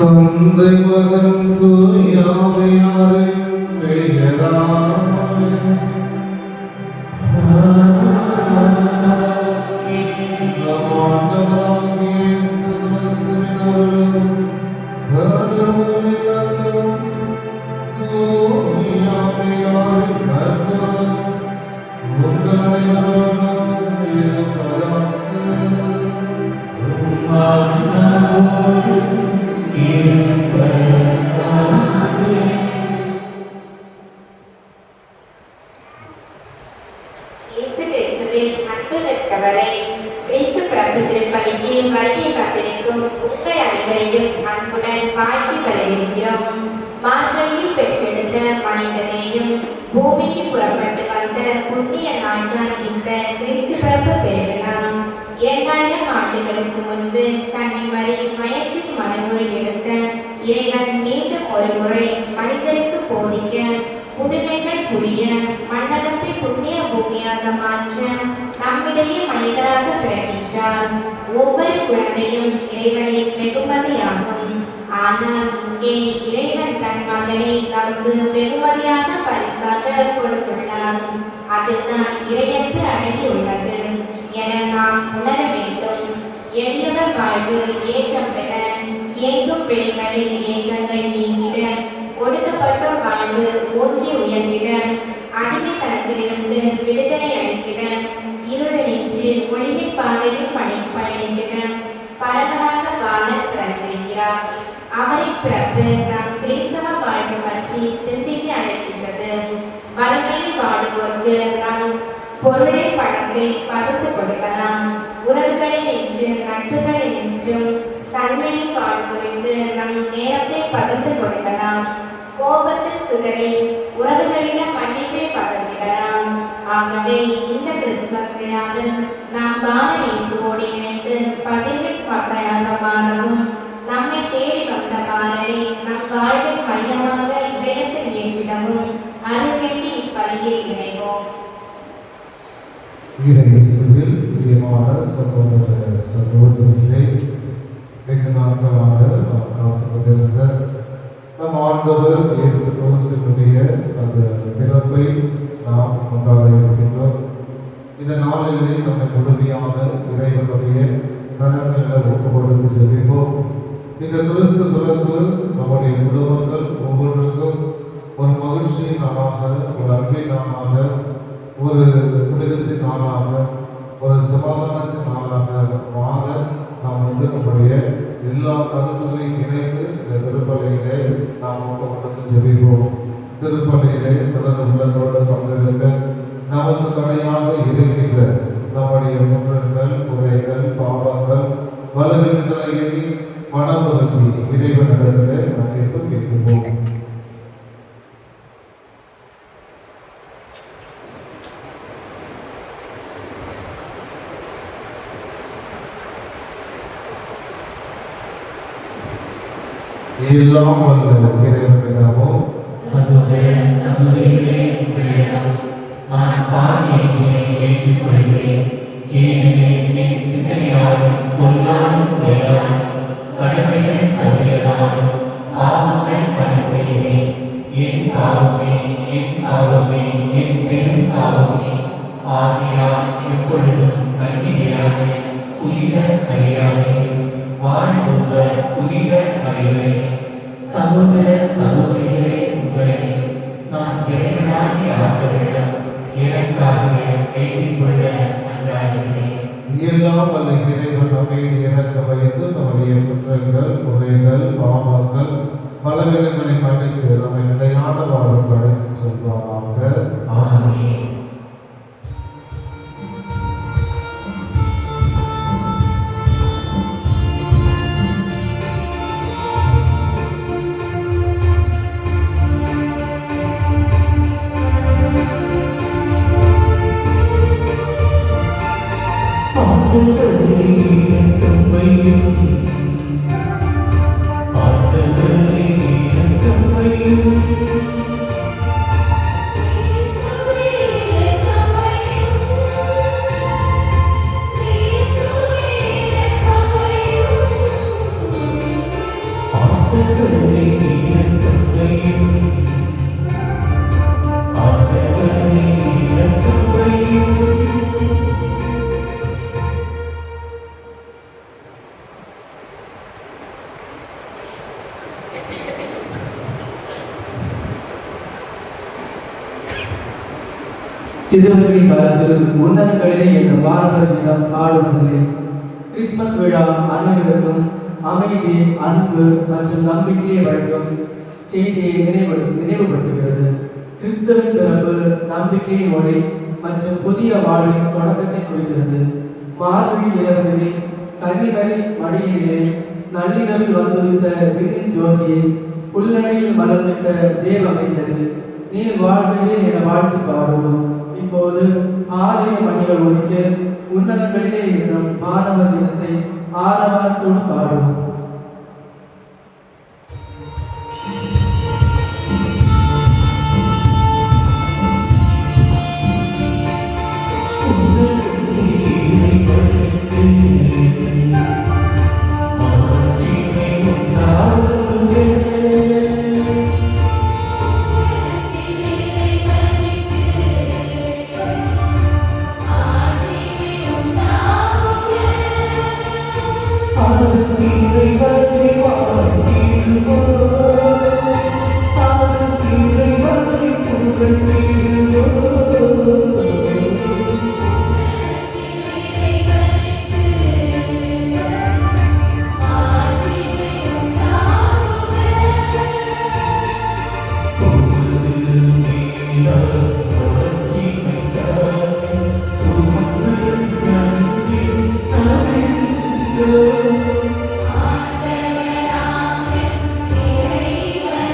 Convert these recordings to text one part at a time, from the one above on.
தந்தை மகன் தூயாவியாரே பெயராலே நம் ஆண்டவராகிய இயேசு கிறிஸ்துவின் அருளும் கடவுளின் அன்பும் தூயாவியாரின் நற்கருணையும் உங்கள் அனைவரோடும் இருப்பதாக. மார்கழியில் பெற்றெடுத்த மனிதனையும் பூமிக்கு புறப்பட்டு வந்த புண்ணிய நாட்டான இந்த கிறிஸ்து பிறப்பு பெருகலாம். 2000 ஆண்டுகளுக்கு முன்பு கன்னிமரி மயற்றின் மனமுறை எடுத்த இறைவன் மீண்டும் ஒரு முறை மனிதருக்கு போதிக்க, புதுமைகள் புரிய, மன்னகத்தை புண்ணிய பூமியாக மாற்ற நம்மிடையே மனிதராக பிறக்கின்றார். ஒவ்வொரு குழந்தையும் இறைவனின் வெகுமதியாகும். ஆனால் இங்கே இறைவன் தன் மகனை நமக்கு வெகுமதியாக பரிசாக கொடுத்துள்ளார். அதுதான் இறையன்பு அடங்கியுள்ளது என நாம் உணர வேண்டும். எளியவர் வாழ்வு ஏற்றம் பெற, இயங்கும் பிள்ளைகளின் இயக்கங்கள் நீங்கிட, ஒடுக்கப்பட்டோர் வாழ்வு ஓங்கி உயர்ந்திட, அடிமைத்தனத்திலிருந்து விடுதலை அளித்திட, இருளினின்று ஒளியின் பாதையில் பயணித்திட பரவலாக பாலன் பிறந்திருக்கிறார். அவரின் பிறப்பு நம் கிறிஸ்தவ வாழ்வு பற்றி சிந்திக்க அழைக்கின்றது. வறுமையில் வாடுவோருக்கு நம் பொருளை பணத்தை பகிர்ந்து கொடுக்கலாம். உறவுகளை நின்று நட்புகளை கொடுக்கலாம். கோபத்தில் சிதறி உறவுகளிடம் மன்னிப்பை பகிர்ந்திடலாம். ஆகவே இந்த கிறிஸ்துமஸ் விழாவில் நாம் பாலன் இயேசுவோடு இணைந்து பதிவின் மக்களாக மாறவும், நம்மை தேடி வந்த பாலனை நம் வாழ்வின் மையமாக இதயத்தில் ஏற்றிடவும் அருள் வேண்டி இப்பலியில் இணைவோம். இயேசுவில் பிரியமான சகோதர சகோதரிகளே, வெகு நாட்களாக நாம் காத்துக் கொண்டிருந்த நம் ஆண்டவர் இயேசு கிறிஸ்துவினுடைய அந்த பிறப்பை நாம் கொண்டாட இருக்கின்றோம். இந்த நாளிலே நம்மை முழுமையாக இறைவனுடைய கரங்களில் ஒப்பு கொடுத்து ஜெபிப்போம். இந்த கிறிஸ்து பிறப்பு நம்முடைய குடும்பங்கள் ஒவ்வொன்றுக்கும் ஒரு மகிழ்ச்சியின் நாளாக, ஒரு அன்பின் நாளாக, ஒரு புனிதத்தின் நாளாக, ஒரு சமாதானத்தின் நாளாக மாற நாம் நம்முடைய எல்லா கருத்துக்களையும் இணைத்து இந்த திருப்பலியிலே நாம் ஒப்புக்கொண்டு ஜெபிப்போம். திருப்பலியிலே தொடர் உள்ளத்தோடு பங்கெடுக்க நமக்கு தடையாக இருக்கின்ற நம்முடைய குற்றங்கள், குறைகள், பாவங்கள், பலவீனங்களை மனம் வருந்தி இறைவனிடத்திலே மன்னிப்பு கேட்கின்றோம். எல்லாம் வல்ல இறைவனிடமோ சகோதர சகோதரிகளே, உங்களிடம் நான் பாவியை ஏற்றுக்கொள்கிறேன். ஏனெனில் என் சிந்தனையாலும் சொல்லாலும் செயலாலும் கடமைகள் தவறியதாலும் பாவங்கள் பல செய்தேன். என் பாவமே, என் பாவமே, என் பெரும் பாவமே. ஆகையால் எப்பொழுதும் கன்னிகையான புனித மரியாதை வாழ்வுள்ள புனித மரியாதை சகோதர சகோதரிகளே, உங்களை நான் இறைவனாகிய ஆண்டவரிடம் எனக்காக வேண்டிக் கொள்ள அன்றாடுகிறேன். எல்லாம் வல்ல இறைவன் நம்மை இறக்க வைத்து நம்முடைய குற்றங்கள், குறைகள், பாவங்கள், பலவீனங்களை மன்னித்து நம்மை நிலையான வாழ்வுக்கு அழைத்து செல்வாராக. ஆமென். திருவருகை காலத்தில் உன்னதங்களிலே என்ற பாரம்பரியம் ஆளுநர்களே, கிறிஸ்துமஸ் விழா அனைவருக்கும் அமைதி, அன்பு மற்றும் நம்பிக்கையை வழங்கும் செய்தியை நினைவுபடுத்துகிறது. கிறிஸ்துவின் பிறப்பு நம்பிக்கையின் ஒளி மற்றும் புதிய வாழ்வின் தொடக்கத்தை குறிக்கிறது. மார்கழி இரவுகளில் கன்னிமரி மடியிலே நள்ளிரவில் வந்துவிட்ட விண்ணின் ஜோதியை புல்லணையில் மலர்ந்திட்ட தேவமைந்தது நீர் வாழ்கவே என வாழ்த்து பாடுவோம். இப்போது ஆலய மணிகள் ஒலிக்க உன்னதங்களிலே இருக்கும் மாணவர் தினத்தை ஆரவாரத்தோடு பாடுவோம். ஆண்டவராகிய இறைவன்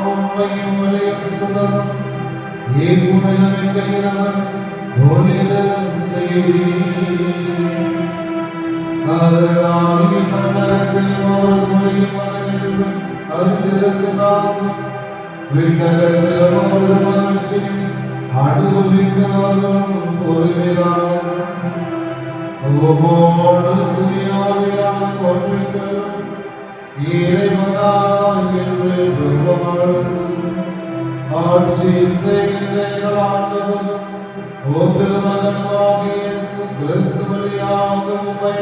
உண்மையும் உரையும் சுகமும் ஏற்புடையவை கையிலவன் ஒளிரும் செய்தி அதனால் மன்னரத்தில் ஒரு மொழியும் மகனிலும் அறிந்திருக்கிறார் விண்ணகத்தில் ஒரு மகிழ்ச்சி அனுபவிக்கிறாரும் பொறுமையார் ஓமோடு துணியாவியால் கொண்டிருக்கிறோம் இறைவனாய் என்று வாழும் ஆட்சி செய்கின்ற ஆண்டவரும் ஓ திருமகனுமாகிய இயேசு கிறிஸ்து வழியாக உம்மை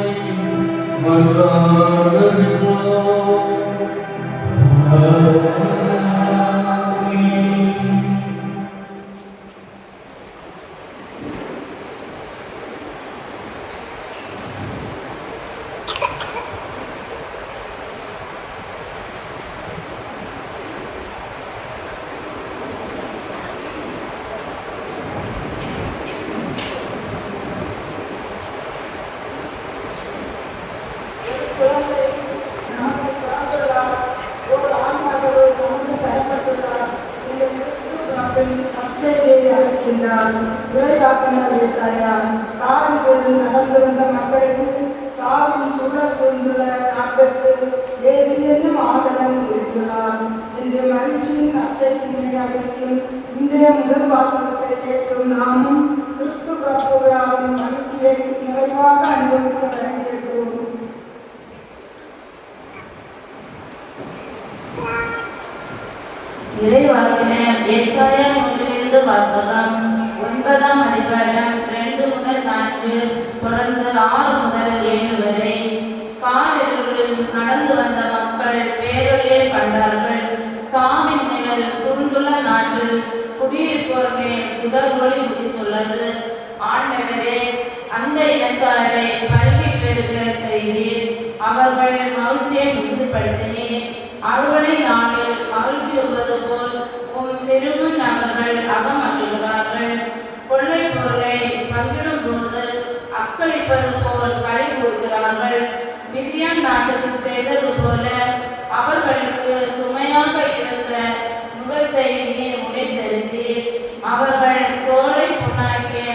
மன்றாடுகின்றோம். நடந்து வந்த மக்களுக்கு சாவின் சூழல் சூழ்ந்துள்ள நாட்டிற்கு இயேசு என்னும் ஆதரவு இருக்கிறார் என்று மகிழ்ச்சியின் அச்சத்தினை அறிவிக்கும் இன்றைய முதல் வாசகத்தை கேட்கும் நாமும் கிறிஸ்து பிறப்பு விழாவின் மகிழ்ச்சியை நிறைவாக அனுபவிக்க வருகின்றோம். இறைவாக்கினர் ஏசாயா நூலிலிருந்து வாசகம். 9ஆம் அதிகாரம் 2 முதல் 4 தொடர்ந்து 6 முதல் 7 வரை. காரிருளில் நடந்து வந்த மக்கள் பேரொளியை கண்டார்கள். சாவின் நிழல் சூழ்ந்துள்ள நாட்டில் குடியிருப்போர் மேல் சுடர் ஒளி உதித்துள்ளது. ஆண்டவரே, அந்த இனத்தாரை பல்கி பெருக செய்தீர். அவர்கள் மகிழ்ச்சியை உறுதிப்படுத்தினீர். அறுவடை நாளில் மகிழ்ச்சியுவது போல் உம் திருமுன் அவர்கள் அகமகிழ்கிறார்கள். கொள்ளை பொருளை பங்கிடும் போது அக்களிப்பது போல் களி கூறுகிறார்கள். மிதியான் நாட்டுக்கு செய்தது போல அவர்களுக்கு சுமையாக இருந்த முகத்தை நீர் உடைத்தெறிந்தீர். அவர்கள் தோலை புண்ணாக்கிய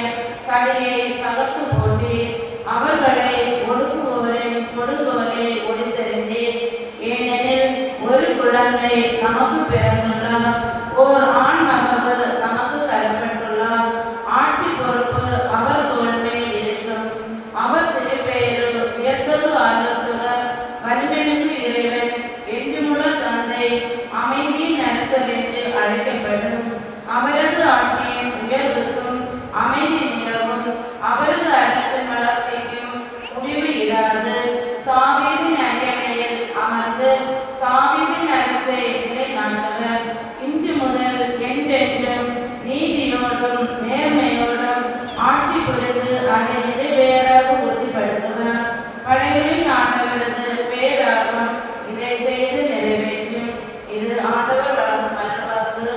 தடியை தகர்த்து போட்டீர். அவர்களை ஒடுக்குவோரின் கொடுங்கோலை ஒடித்தெறிந்தீர். ஏனெனில் ஒரு குழந்தை நமக்கு பிறந்துள்ளார், ஓர் ஆண் மகவு நமக்கு தரப்பட்டுள்ளார். ஆட்சி பொறுப்பு அவர் தோள் மேல் இருக்கும். அவர் திருப்பெயரு உயர்ந்தது ஆலோசகர், வலிமைமிகு இறைவன், என்றுமுள்ள தந்தை, அமைதியின் அரசர் என்று அழைக்கப்படும். அவரது ஆட்சியின் உயர்வுக்கும் அமைதி நிலவும். அவரது அரசின் வளர்ச்சிக்கும் முடிவு இராது. தாவீதின் அரியணையில் அமர்ந்து தாவீதின் அரசை நிலைநாட்டுவர். இன்று முதல் என்றென்றும் நீதியோடும் நேர்மையோடும் ஆட்சி புரிந்து அதை நிறைவேறாக உறுதிப்படுத்துவர். படைகளின் ஆண்டவரது பேராகும் இதை செய்து நிறைவேற்றும். இது ஆண்டவர் வழங்கும் அருள்வாக்கு.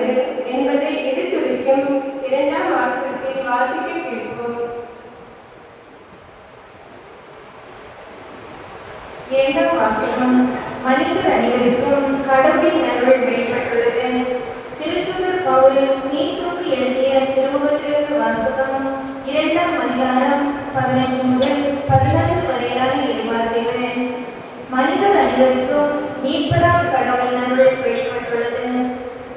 வந்தது என்பதை எடுத்துரைக்கும் இரண்டாம் வாசகத்தை வாசிக்க கேட்போம். இரண்டாம் வாசகம். மனிதர் அனைவருக்கும் கடவுளின் அருள் வெளிப்பட்டுள்ளது. திருத்தூதர் பவுல் தீத்துவுக்கு எழுதிய திருமுகத்திலிருந்து வாசகம். 2ஆம் அதிகாரம் 15 முதல் 14 வரையிலான இறைவார்த்தைகள். மனிதர் அனைவருக்கும் மீட்பராம் கடவுளின் அருள் வெளிப்பட்டுள்ளது.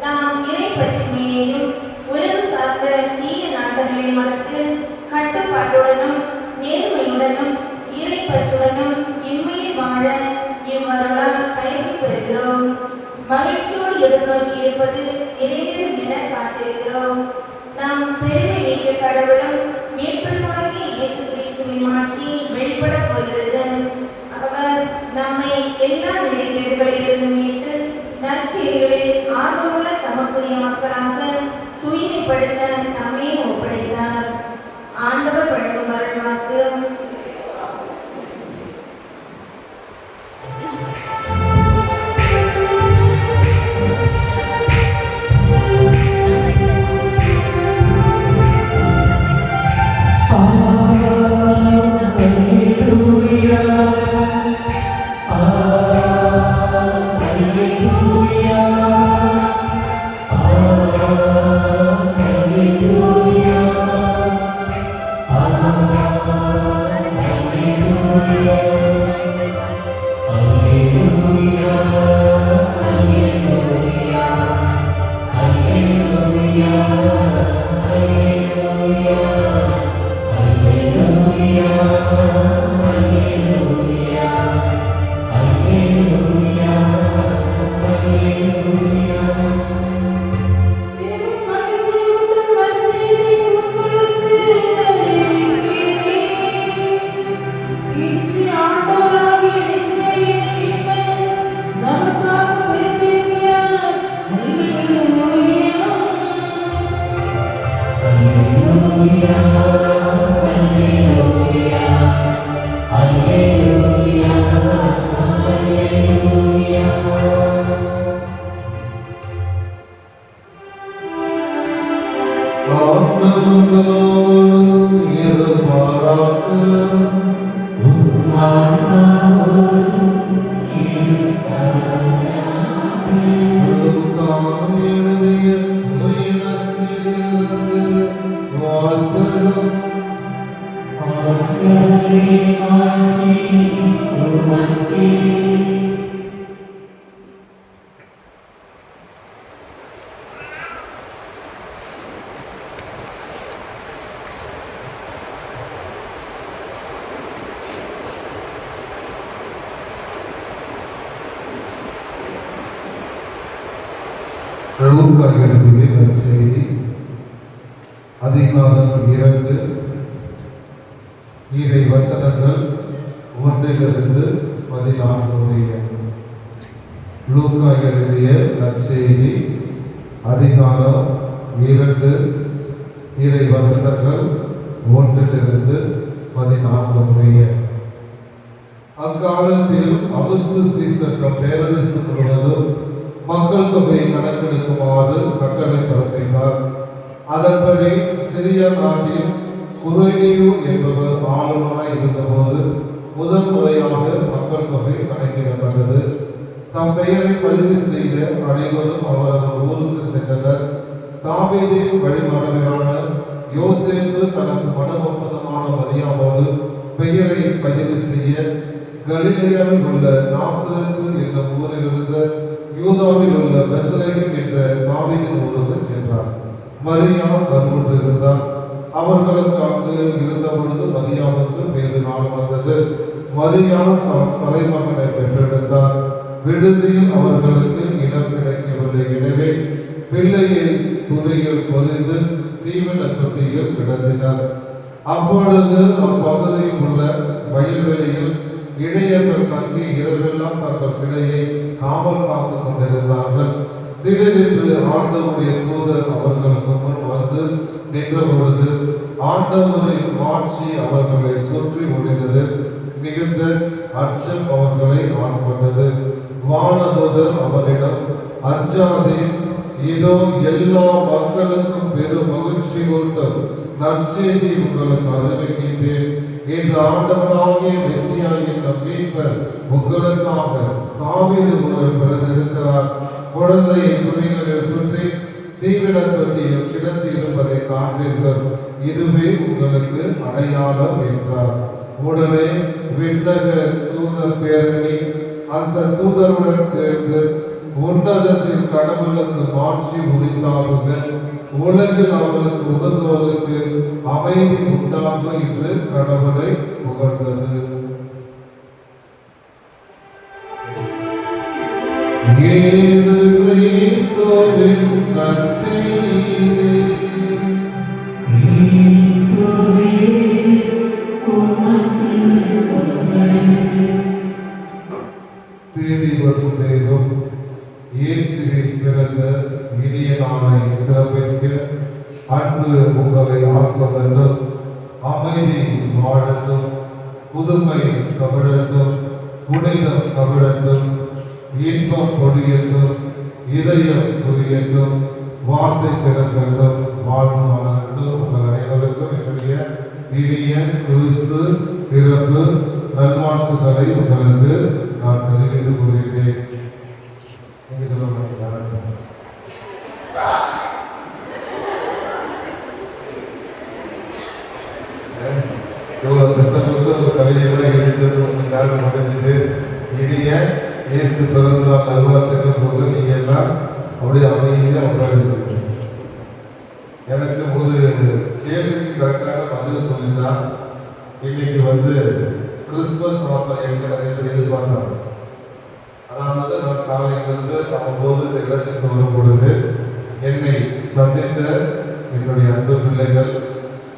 நாம் இறை பற்றிமையையும் உலகு சார்ந்த தீய நாட்டங்களை மறுத்து கட்டுப்பாட்டுடனும் நேர்மையுடனும் இறை பற்றுடனும் இம்மையில் வாழ இவ்வருளால் பயிற்சி பெறுகிறோம். மகிழ்ச்சியோடு எதிர்நோக்கி இருப்பது நிறைவேறும் என காத்திருக்கிறோம். நாம் பெருமை மிக்க கடவுளும் மீட்பருமாகிய இயேசு கிறிஸ்துவின் மாட்சி வெளிப்பட போகிறது. அவர் நம்மை எல்லா நெறிகேடுகளிலிருந்து மீட்டு நற்செயல்களில் ஆர்வமுள்ள தமக்குரிய மக்களாக தூய்மைப்படுத்த நம்மை ஒப்படைத்தார். ஆண்டவர் வழங்கும் அருள்வாக்கு. லூக்கா எழுதிய நற்செய்தி அதிகாரம் 2 இறை வசனங்கள் 1 முதல் 14 முடிய. லூக்கா எழுதிய நற்செய்தி அதிகாரம் 2 இறை வசனங்கள் 1 14 முடிய. அக்காலத்தில் அவுகுஸ்து சீசர் பேரரசு முழுவதும் மக்கள் தொகையை கணக்கெடுக்குமாறு கட்டளை பிறப்பித்தார். அதன்படி சிரியா நாட்டில் குரேனியு என்பவர் ஆளுநராய் இருந்தபோது முதல் முறையாக மக்கள் தொகை கணக்கிடப்பட்டது. தம் பெயரை பதிவு செய்த அனைவரும் அவரவர் ஊருக்கு சென்றனர். தாவீதின் வழிமரபினரான யோசேப்பு தனக்கு மன ஒப்பந்தமான மரியாவோடு பெயரை பதிவு செய்ய கலிலேயாவில் உள்ள நாசரேத்து என்னும் ஊரில் இருந்த யூதாவில் உள்ள பெத்லகேம் என்ற தாவீதின் ஊருக்கு சென்றார். மரியா கருவுற்று இருந்தார். அவர்களுக்கு அங்கு இருந்த பொழுது மரியாவுக்கு வேறு நாள் வந்தது. மரியா தாம் தலைமகனை பெற்றெடுத்தார். விடுதியில் அவர்களுக்கு இடம் கிடைக்கவில்லை. எனவே பிள்ளையை துணியில் பொதிந்து தீவன தொட்டியில் கிடத்தினர். அப்பொழுது அப்பகுதியில் உள்ள வயல்வெளியில் இடையர்கள் தங்கி இரவெல்லாம் தங்கள் பிள்ளையை காவல் காத்து கொண்டிருந்தார்கள். திடீரென்று ஆண்டவருடைய தூதர் அவர்களுக்கு முன் வந்து நின்ற பொழுது ஆண்டவரின் மாட்சி அவர்களை சுற்றி ஒளிந்தது. மிகுந்த அச்சம் அவர்களை ஆட்கொண்டது. வானதூதர் அவரிடம், அஞ்சாதே, இதோ எல்லா மக்களுக்கும் பெரும் மகிழ்ச்சி கொண்டும் நற்செய்தி உங்களுக்கு அறிவிக்கின்றேன். இன்று ஆண்டவராகிய மெசியா என்னும் மீட்பர் உங்களுக்காக தாவீது ஊரில் பிறந்திருக்கிறார். குழந்தையை துணிகளில் சுற்றி தீவிர தொட்டியில் கிடந்து இருப்பதை காண்பீர்கள். இதுவே உங்களுக்கு அடையாளம் என்றார். உடனே விண்ணக தூதர் பேரணி அந்த தூதருடன் சேர்ந்து உன்னதத்தில் கடவுளுக்கு மாட்சி உரித்தாகுக, உலகில் அவர்களுக்கு உகந்தோருக்கு அமைதி உண்டாகும் என்று கடவுளை புகழ்ந்தது. ஏது கிறிஸ்துவின் நற்செய்தி. தேடி வரும் தெய்வம் இயேசுவின் பிறந்த இனிய நாளை சிறப்பிக்க அன்பு உங்களை ஆட்கொள்ளட்டும். அமைதி வாழட்டும், புதுமை கவிழட்டும், புனிதம் கவிழட்டும், இன்பம் பொழியட்டும், இதயம் புரியட்டும், வார்த்தை திறக்கட்டும், வாழ்வு வளரட்டும். உங்கள் அனைவருக்கும் என்னுடைய இனிய கிறிஸ்து பிறப்பு நல்வாழ்த்துக்களை உங்களுக்கு நான் தெரிவித்துக் கொள்கிறேன். நீங்க சொல்ல மாட்டீங்களா? இவ்வளவு கஷ்டப்பட்டு ஒரு கவிதைகளை எழுதிட்டு உங்களுக்காக முடிச்சுட்டு இனிய இயேசு பிறந்ததால் நல்வாழ்த்துக்கள் சொல்லி நீங்க எல்லாம் அப்படியே அமைதியாக உட்கார்ந்து எனக்கு ஒரு கேள்விக்கு கரெக்டான பதில் சொல்லிதான் இன்னைக்கு கிறிஸ்துமஸ் ஆஃபர் எங்களை எதிர்பார்த்தாங்க. அதாவது நான் காலையிலிருந்து அவ்வப்போது இந்த இடத்திற்கு வரும் பொழுது என்னை சந்தித்த என்னுடைய அன்பு பிள்ளைகள்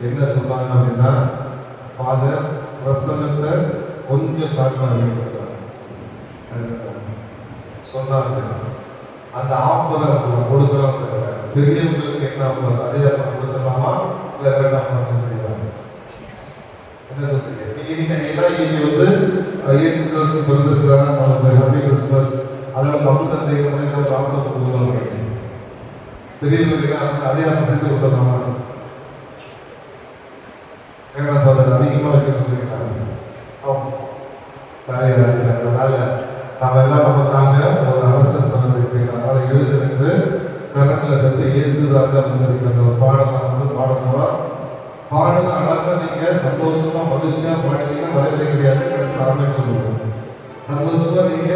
என்ன சொன்னாங்க அப்படின்னா, ஃபாதர் பிரசன்னத்தை கொஞ்சம் ஷார்ட்டாக சொன்னாங்க. அந்த ஆஃபரை அவங்க கொடுக்கலாம். பெரியவங்களுக்கு என்ன ஆஃபர் அதே ஆஃபர் கொடுக்கலாமா இல்லை வேண்டாமா சொல்றீங்களா? என்ன சொல்றீங்க? நீங்க இயேசு கிறிஸ்து பிறந்திருக்கிறாங்க, அவங்களுக்கு ஹாப்பி கிறிஸ்துமஸ், அதில் பங்கு தந்தை ஒரு ஆஃபர் கொடுக்கலாம். பெரியவங்களுக்கு அதே ஆஃபர் சேர்த்து கொடுக்கலாமா? வேண்டாம் ஃபாதர் அதிகமாக வைக்க சொல்லியிருக்காங்க. அதனால நாம் எல்லாம் நமக்காக ஒரு அரசர் பிறந்திருக்கிறார். எழுது என்று கரங்களை கண்டு இயேசு ராஜா வந்திருக்கிற ஒரு பாடலாம் பாடலாம். பாடல அழகா நீங்க சந்தோஷமா மகிழ்ச்சியா பாடுனீங்கன்னா வரவே கிடையாது, கடைசி ஆரம்பிச்சு சொல்லுவாங்க. சந்தோஷமா நீங்க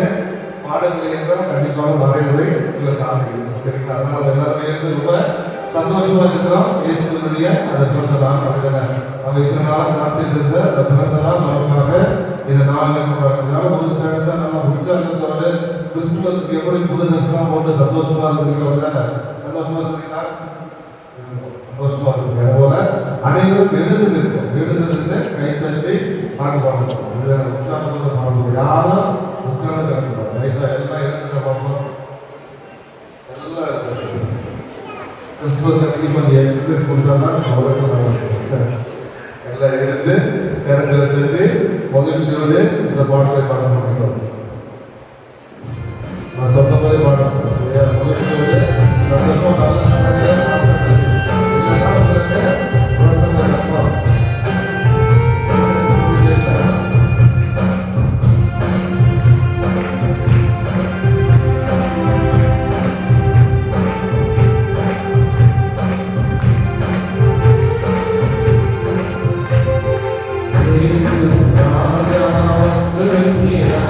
பாடல்களை என்றால் கண்டிப்பாக வரவே உங்களுக்கு ஆரம்பிக்கும். சரிங்களா? அதனால எல்லாருமே இருந்து ரொம்ப சந்தோஷமா இருக்கிறோம். இயேசுடைய அந்த பிறந்த நாள் அப்படின்னா நம்ம இத்தனை நாளாக காத்துட்டு இருந்த அந்த பிறந்த நாள் நமக்காக இந்த நாளில் கொண்டாடுறதுனால ஒரு ஸ்டான்ஸா நம்ம உற்சாகத்தோடு கிறிஸ்துமஸ்க்கு எப்படி புது ட்ரெஸ்லாம் போட்டு சந்தோஷமா இருக்கிறீங்களோ தானே? சந்தோஷமா இருக்கிறீங்களா? சந்தோஷமா இருக்கு. அதுபோல அனைவரும் எழுந்திருந்து கைத்தட்டி பாட்டு பாடணும். உற்சாகத்தோட பாடணும். யாரும் உட்கார்ந்து கட்டணும். எல்லாம் எழுந்துட்ட பார்ப்போம். எல்லாம் கிறிஸ்துமஸ் அன்னைக்கு கொஞ்சம் எக்ஸசைஸ் கொடுத்தா தான் எல்லாம் எழுந்து கரங்களை தட்டி மகிழ்ச்சியோடு இந்த பாடலை பாட முடியும். நான் சொந்த மாதிரி பாடணும். மகிழ்ச்சியோடு சந்தோஷமா Yeah.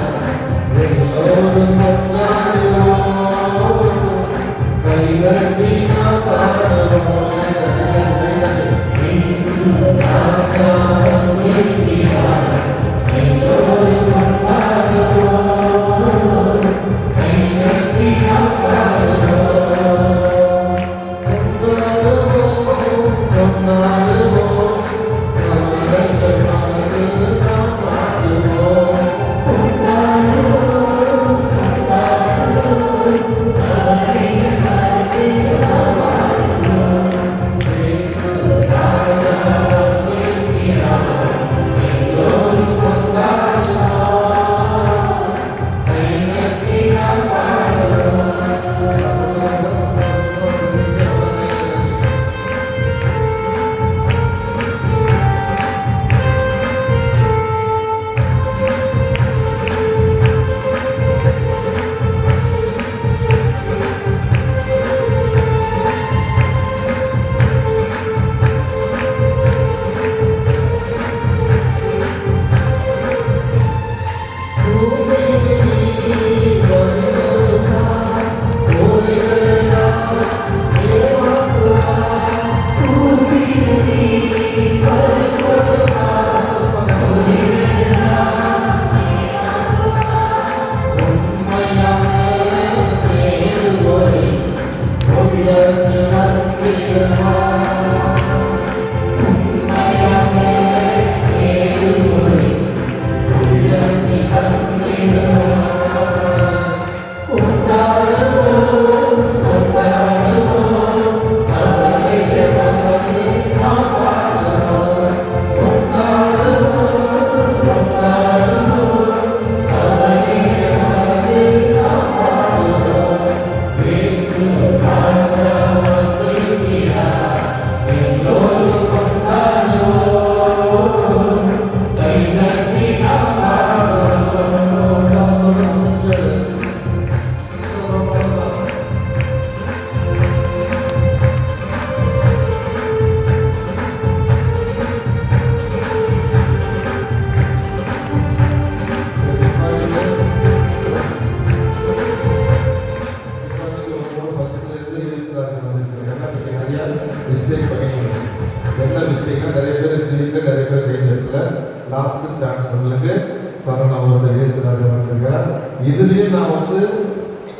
பாடலுக்கு சரணம் இயேசுராஜா வந்திருக்கிறார். இதுலயும் நான்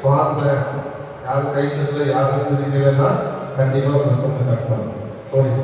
பார்த்தேன், யாரும் கை தட்டல, யாரும் சிரிக்கலைன்னா கண்டிப்பா பிரசங்கம் கட்டணும். போலீஸ்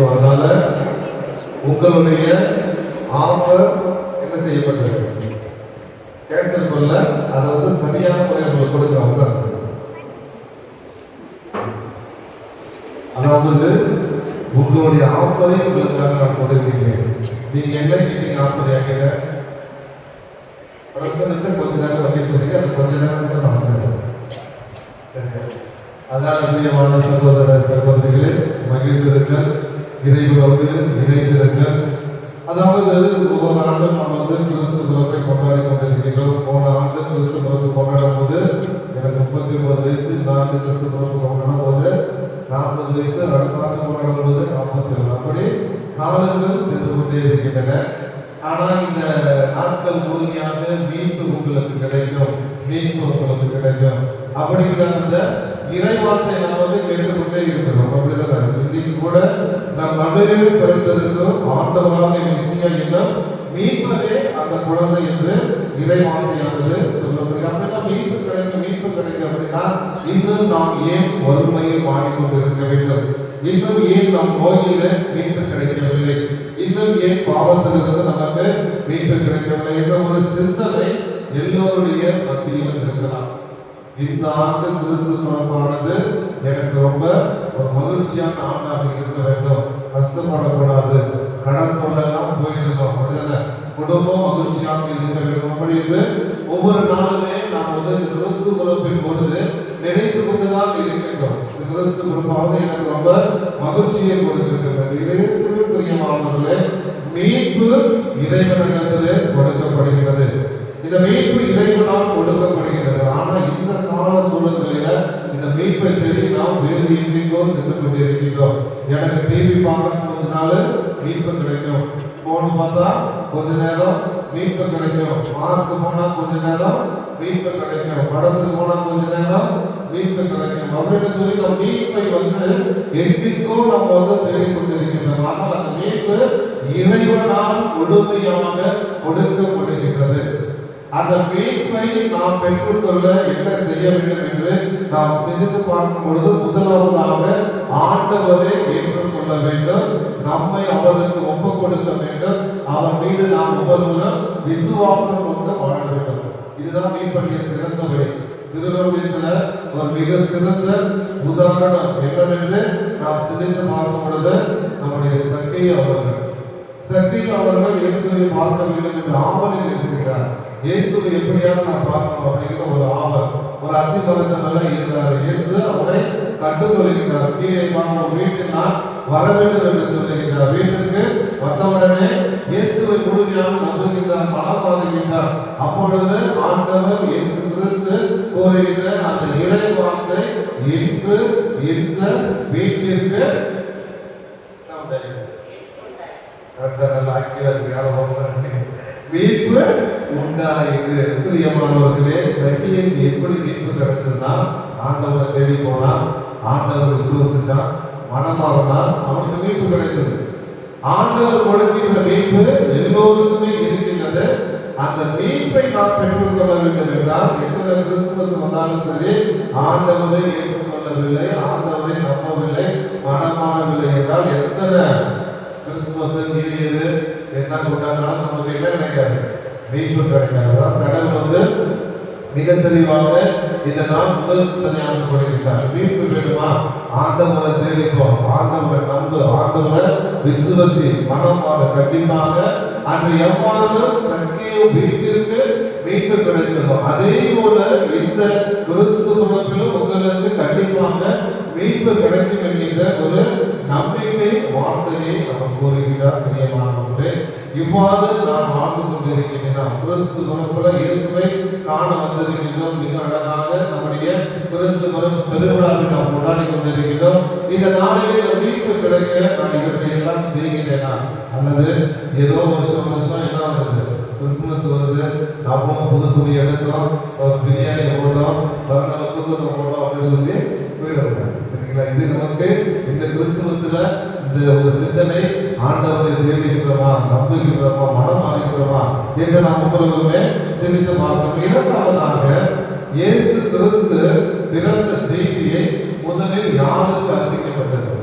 அதனால உங்களுடைய ஆஃபர் என்ன செய்யப்பட்டது? கேன்சல் பண்ணல. அதை சரியான முறை உங்களுக்கு கொடுக்குறவங்க தான். அதாவது உங்களுடைய ஆஃபரை உங்களுக்காக நான் கொடுக்கிறேன். நீங்க என்ன மீட்டிங் ஆஃபர் கேட்கல, பிரசனுக்கு கொஞ்ச நேரம் வண்டி சொன்னீங்க, அது கொஞ்ச நேரம் மட்டும் நான் சொல்றேன். அதான் பிரியமான சகோதர சகோதரிகளே, மகிழ்ந்திருங்கள், இறைவரோடு இணைந்திருங்கள். அதாவது ஒவ்வொரு ஆண்டும் நம்ம கிறிஸ்து பிறப்பை கொண்டாடி கொண்டிருக்கிறோம். போன ஆண்டு கிறிஸ்து பிறப்பு கொண்டாடும் போது எனக்கு 39 வயசு, இந்த ஆண்டு கிறிஸ்து பிறப்பு கொண்டாடும் போது 40 வயசு, அடுத்த ஆண்டு கொண்டாடும் போது 47. அப்படி காலங்கள் சென்று கொண்டே இருக்கின்றன. ஆனா இந்த நாட்கள் முழுமையாக மீட்பு உங்களுக்கு கிடைக்கும், மீட்பு உங்களுக்கு கிடைக்கும் அப்படிங்கிற அந்த இறைவார்த்தை நம்ம கேட்டுக்கொண்டே இருக்கிறோம். அப்படிதான் இன்னைக்கு கூட நம் நடுவில் பிறந்திருக்கும் ஆண்டவராக மெசியா என்னும் மீட்பதே அந்த குழந்தை என்று இறைவார்த்தையானது சொல்லப்படுகிறது. அப்படின்னா மீட்பு கிடைக்கும், மீட்பு கிடைக்கும் அப்படின்னா இன்னும் நாம் ஏன் வறுமையில் மாறிக்கொண்டிருக்க வேண்டும்? இன்னும் ஏன் நம் நோயில மீட்பு கிடைக்கவில்லை? இன்னும் ஏன் பாவத்திலிருந்து நமக்கு மீட்பு கிடைக்கவில்லை என்ற ஒரு சிந்தனை எல்லோருடைய மத்தியிலும் இருக்கலாம். இந்த ஆண்டு கிறிஸ்து பிறப்பானது எனக்கு ரொம்ப ஒரு மகிழ்ச்சியான ஆண்டாக இருக்க வேண்டும். கஷ்டப்படக்கூடாது, கடன் தொல்லையெல்லாம் போயிருந்தோம், அப்படிதானே? குடும்பம் மகிழ்ச்சியாக இருக்க வேண்டும் அப்படின்னு ஒவ்வொரு நாளுமே நாம் இந்த கிறிஸ்து பிறப்பின் பொழுது நினைத்து கொண்டுதான் இருக்கின்றோம். இந்த கிறிஸ்து பிறப்பாவது எனக்கு ரொம்ப மகிழ்ச்சியை கொடுக்கின்றது. இயேசுவே பிரியமானவர்களே, மீட்பு இறைவனிடத்திலே கொடுக்கப்படுகிறது. இந்த மீட்பு இறைவனால் கொடுக்கப்படுகிறது. ஆனா இந்த கால சூழல்களில இந்த மீட்பை தேடி நாம் வேறு எங்கெங்கோ சென்று கொண்டிருக்கிறோம். எனக்கு டிவி பார்க்க கொஞ்ச நாள் மீட்பு கிடைக்கும், போன் பார்த்தா கொஞ்ச நேரம் மீட்பு கிடைக்கும், பார்க்க போனா கொஞ்ச நேரம் மீட்பு கிடைக்கும், படத்துக்கு போனா கொஞ்ச நேரம் மீட்பு கிடைக்கும் அப்படின்னு சொல்லி நம்ம மீட்பை எங்கெங்கோ நம்ம தேடிக்கொண்டிருக்கின்றோம். ஆனால் அந்த மீட்பு இறைவனால் முழுமையாக கொடுக்கப்படுகின்றது. அந்த மீட்பை நாம் பெற்றுக்கொள்ள என்ன செய்ய வேண்டும் என்று நாம் சிந்தித்து பார்க்கும் பொழுது முதலாவதாக ஆண்டவரை ஏற்றுக்கொள்ள வேண்டும், நம்மை அவருக்கு ஒப்புக் கொடுக்க வேண்டும், அவர் மீது நாம் ஒவ்வொருவரும் விசுவாசம் கொண்டு வாழ வேண்டும். இதுதான் மீட்புடைய சிறந்த வழி. திருவள்ளுவத்துல ஒரு மிக சிறந்த உதாரணம் என்னவென்று நாம் சிந்தித்து பார்க்கும் பொழுது நம்முடைய சக்கை அவர்கள் இயேசுவை பார்க்க வேண்டும் என்ற ஆவலில் இருக்கிறார். இயேசுவை எப்படியாவது நான் பார்க்கணும் அப்படிங்கிற ஒரு ஆவல், ஒரு அத்திமரத்தின் மேல இருந்தார். இயேசு அவரை கண்டுகொள்கிறார். கீழே வாங்க, வீட்டில் நான் வர வேண்டும் என்று சொல்லுகிறார். வீட்டிற்கு வந்தவுடனே இயேசுவை முழுமையாக நம்புகின்றார், மனம் மாறுகின்றார். அப்பொழுது ஆண்டவர் இயேசு கிறிஸ்து கூறுகின்ற அந்த இறை வார்த்தை, இன்று இந்த வீட்டிற்கு மீட்பு உண்டாயிது. பிரியமானவர்களே, சகியனுக்கு எப்படி மீட்பு கிடைச்சதுன்னா, ஆண்டவரை தேடி போனா, ஆண்டவர் விசுவசிச்சா, மனமாகனா அவனுக்கு மீட்பு கிடைத்தது. ஆண்டவர் கொடுக்கின்ற மீட்பு எல்லோருக்குமே இருக்கின்றது. இருக்கிறது. அந்த மீட்பை நாம் பெற்றுக்கொள்ள வேண்டும் என்றால் எத்தனை கிறிஸ்துமஸ் வந்தாலும் சரி, ஆண்டவரை ஏற்றுக்கொள்ளவில்லை, ஆண்டவரை நம்பவில்லை, மனமாறவில்லை என்றால் எத்தனை கிறிஸ்துமஸ் நீடியது என்ன கொண்டாடினாலும் நமக்கு என்ன கிடைக்காது, மீட்பு கிடைக்காது. கடவுள் மிக தெளிவாக இந்த நாள் முதல் சிந்தனையாக கொடுக்கிறார். மீட்பு வேண்டுமா? ஆண்டவரை தேடிப்போம், ஆண்டவரை நம்பு, ஆண்டவரை விசுவசி, மனமாக கண்டிப்பாக அன்று எவ்வாறு சக்கிய வீட்டிற்கு மீட்பு கிடைத்ததோ அதே போல இந்த கிறிஸ்து பிறப்பிலும் உங்களுக்கு கண்டிப்பாக மீட்பு கிடைக்கும் என்கின்ற ஒரு நம்பிக்கை வார்த்தையை அவர் கூறுகிறார். பிரியமானவர்களே, இவ்வாறு நான் வாழ்ந்து கொண்டிருக்கின்றேன். கிறிஸ்து பிறப்புல இயேசுவை காண வந்திருக்கின்றோம். மிக அழகாக நம்முடைய கிறிஸ்து பிறப்பு பெருவிழாவை நாம் கொண்டாடி கொண்டிருக்கின்றோம். இந்த நாளிலே இந்த மீட்பு கிடைக்க நான் இவற்றை எல்லாம் செய்கிறேனா, அல்லது ஏதோ வருஷம் என்ன வருது, கிறிஸ்துமஸ் வருது, நாமும் புது துணி எடுத்தோம், ஒரு பிரியாணி போட்டோம், மறுநாள் தூக்கத்தை போட்டோம் அப்படின்னு சொல்லி போயிடுவாங்க. சரிங்களா? இது நமக்கு இந்த கிறிஸ்துமஸ்ல இந்த ஒரு சிந்தனை, ஆண்டவரை தேடுகின்றோமா, நம்புகின்றோமா, மனம் ஆகின்றோமா என்று நாம் ஒவ்வொருவருமே சிந்தித்து பார்க்கிறோம். இரண்டாவதாக, இயேசு கிறிஸ்து பிறந்த செய்தியை முதலில் யாருக்கு அறிவிக்கப்பட்டது?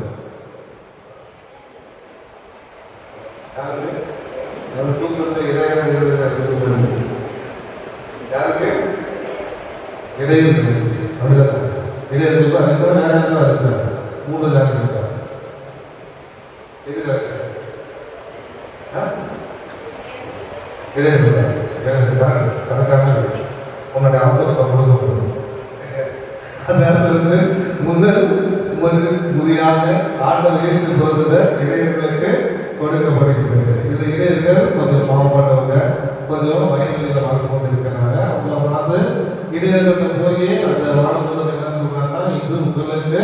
தூக்கத்தை யாருக்கு? இடையர்கள். அப்படிதான் இடையர்கள் அறிச்சா, யாரும் அறிச்சா, 3 ஜாதி இருக்கா? இடையர்கள் கரெக்டான உன்னுடைய ஆஃபர் கொடுக்கப்படும். அந்த முதல் முறையாக ஆண்டவர் இயேசு பிறந்ததை இடையர்களுக்கு கொடுக்கப்படுகிறது. இந்த இடையர்கள் கொஞ்சம் பாவப்பட்டவங்க, கொஞ்சம் வயல்களில் வாழ்ந்து கொண்டு இருக்கிறாங்க. அவங்கள பார்த்து இடையர்கள் போய் அந்த வாழ்ந்தது என்ன சொல்றாங்கன்னா, இது உங்களுக்கு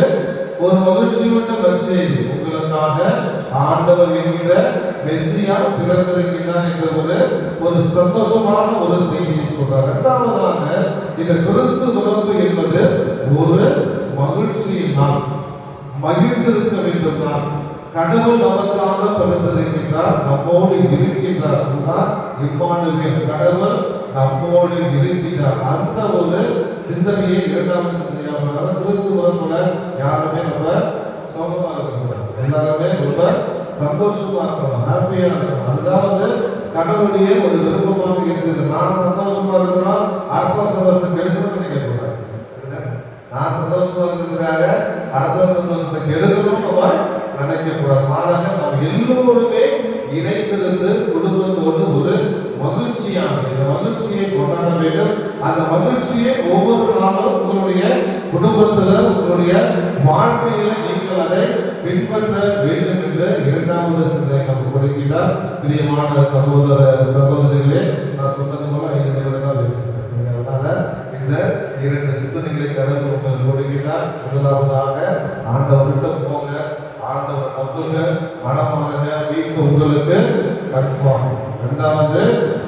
ஒரு மகிழ்ச்சியூட்ட நற்செய்தி, உங்களுக்காக ஆண்டவர் என்கிற மெஸ்ஸியா பிறந்திருக்கிறார் என்ற ஒரு சந்தோஷமான ஒரு செய்தியை சொல்றார். இரண்டாவதாக, இந்த கிறிஸ்து பிறப்பு என்பது ஒரு மகிழ்ச்சியின் நாள், மகிழ்ந்திருக்க வேண்டும் நாள். கடவுள் நமக்காக பிறந்திருக்கின்றார், நம்மோடு இருக்கின்றார். அதுதான் இம்மானுவேல், கடவுள் நம்மோடு இருக்கின்றார். அந்த ஒரு சிந்தனையை இரண்டாவது சிந்தனையாக கிறிஸ்து பிறப்புல யாருமே நம்ம சோகமா இருக்கக்கூடாது, எல்லாருமே ரொம்ப சந்தோஷமா இருக்கணும், ஹாப்பியா இருக்கணும். அதுதான் கடவுளுடைய ஒரு விருப்பமாக இருக்குது. நான் சந்தோஷமா இருக்கணும், அடுத்த சந்தோஷம் கெடுக்கணும்னு நினைக்கக்கூடாது. நான் சந்தோஷமா இருக்கிறதுக்காக அடுத்த சந்தோஷத்தை கெடுக்கணும் நம்ம நினைக்கக்கூடாது. மாறாக நாம் எல்லோருமே இணைந்திருந்து குடும்பத்தோடு ஒரு மகிழ்ச்சியான இந்த மகிழ்ச்சியை கொண்டாட வேண்டும். அந்த மகிழ்ச்சியை ஒவ்வொரு நாளும் உங்களுடைய குடும்பத்துல, உங்களுடைய வாழ்க்கையில நீங்கள் அதை பின்பற்ற வேண்டும் என்ற இரண்டாவது சிந்தனை நமக்கு கொடுக்கிறார். பிரியமான சகோதரிகளே, நான் சொன்னது போல 5 நிமிடம் தான் பேசுகிறேன். அதனால இந்த 2 சிந்தனைகளை கடவுள் உங்களுக்கு கொடுக்கிறார். முதலாவதாக, ஆண்டவர்கிட்ட போங்க, ஆண்டவர் நம்புங்க, மனமானங்க, வீட்டு உங்களுக்கு கன்ஃபார்ம். இரண்டாவது,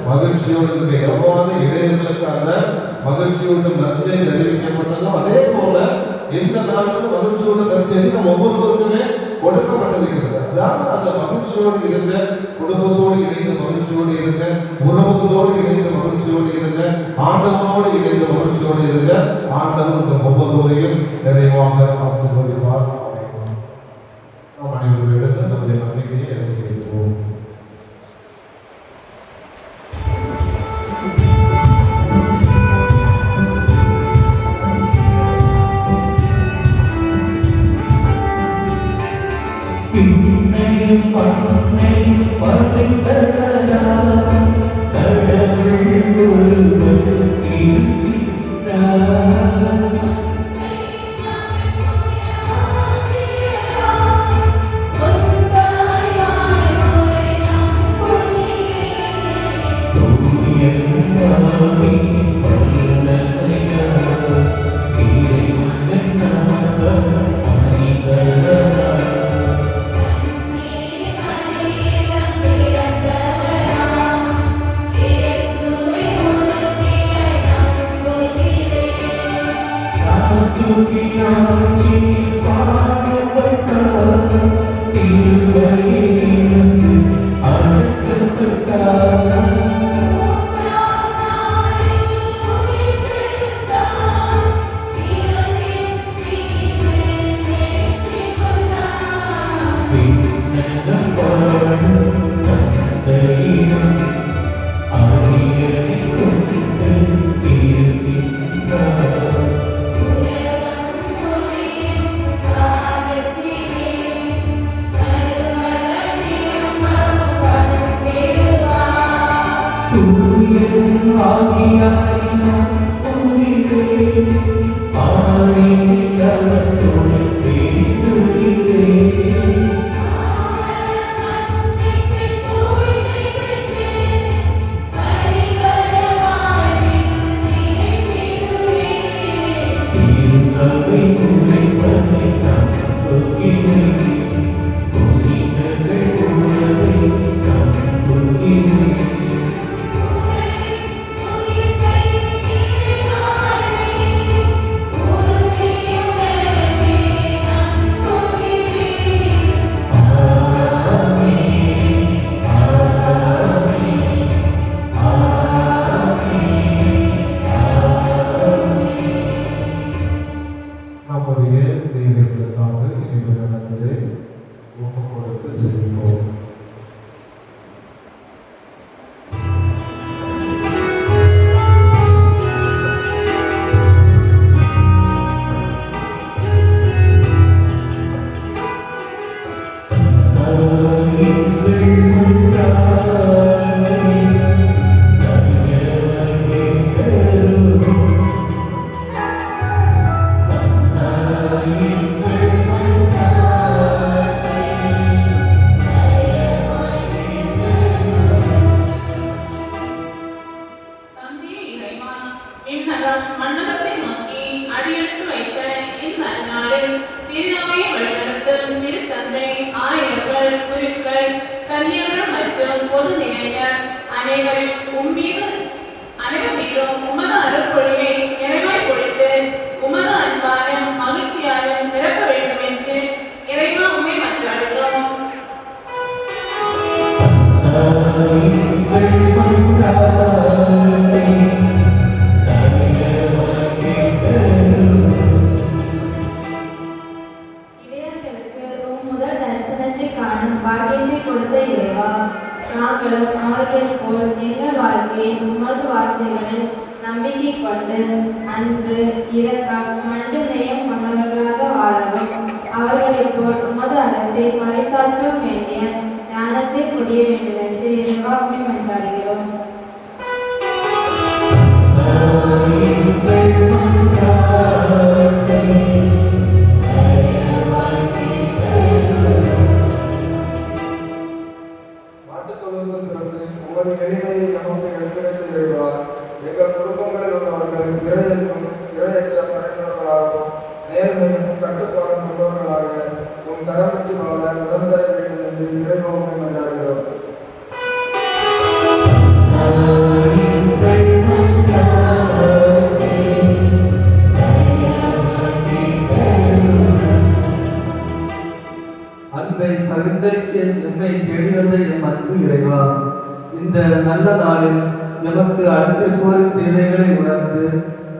மகிழ்ச்சியோடு இருக்க. எவ்வாறு இடையர்களுக்கு அந்த மகிழ்ச்சியோடு நற்செய்தி அறிவிக்கப்பட்டதோ அதே போல இந்த நாளுக்கு மகிழ்ச்சியோடு நற்செய்தி நம்ம ஒவ்வொருவருக்குமே கொடுக்கப்பட்டிருக்கிறது. அதாவது அந்த மகிழ்ச்சியோடு இருங்க, குடும்பத்தோடு இணைந்த மகிழ்ச்சியோடு இருங்க, உறவுகளோடு இணைந்த மகிழ்ச்சியோடு இருங்க, ஆண்டவனோடு இணைந்த மகிழ்ச்சியோடு இருங்க. ஆண்டவர் ஒவ்வொருவரையும் நிறைவாக ஆசீர்வதிப்பார். நாம் அனைவரிடம் நம்முடைய நம்பிக்கையை அறிவிக்கிறோம். பின்னையும் பண்ணையும் படைத்தவராம் கடவுள் ஒருவர் இருக்கின்றார். சிறுவையில் அழைக்கப்பட்டார். நம்முடைய தேவைகளுக்காக இனிமேல் நடந்ததை ஒப்புக் கொடுத்து செய்வோம். தந்தையே இறைவா, விண்ணகம் மண்ணகத்தை நோக்கி அடியெடுத்து வைத்த இந்த நாளில் திருநோயை வழிநடத்தும் திருத்தந்தை, ஆயர்கள், குருக்கள், கன்னியர்கள் மற்றும் பொது நிலையர் அனைவர் மீதும் உமது அருட்பொழிவை நிறைவாய் பொழித்து உமது அன்பாலும் மகிழ்ச்சியாலும் நிரப்ப வேண்டும் என்று இறைவா உம்மை மன்றாடுகிறோம். இடையர்களுக்கு உம் முதல் தரிசனத்தை காணும் பாக்கியத்தை கொடுத்த இறைவா, நாங்களும் அவர்களைப் போல் எங்கள் வாழ்க்கையில் உமது வார்த்தைகளில் நம்பிக்கை கொண்டு அன்பு, இரக்கம், மனித நேயம் கொண்டவர்களாக வாழவும் அவர்களைப் போல் உமது அரசை பறைசாற்ற வேண்டிய ஞானத்தை புரிய வேண்டும் என்று இறைவா உம்மை மன்றாடுகிறோம். நாட்டுத்தொழுவதில் பிறந்து உமது எளிமையை நமக்கு எடுத்துரைத்த இறைவா, எங்கள் குடும்பங்களில் உள்ளவர்கள் இறையன்பும் இறையச்சம் நிறைந்தவர்களாகவும் நேர்மையும் கட்டுப்பாடும் கொண்டவர்களாக உம் கரமற்றி வாழ வரம் தர வேண்டும் என்று இறைவா உம்மை மன்றாடுகிறோம். அன்பை பகிர்ந்தளிக்க எம்மை தேடி வந்த எம் அன்பு இறைவா, இந்த நல்ல நாளில் எமக்கு அடுத்திருப்போரின் தேவைகளை உணர்ந்து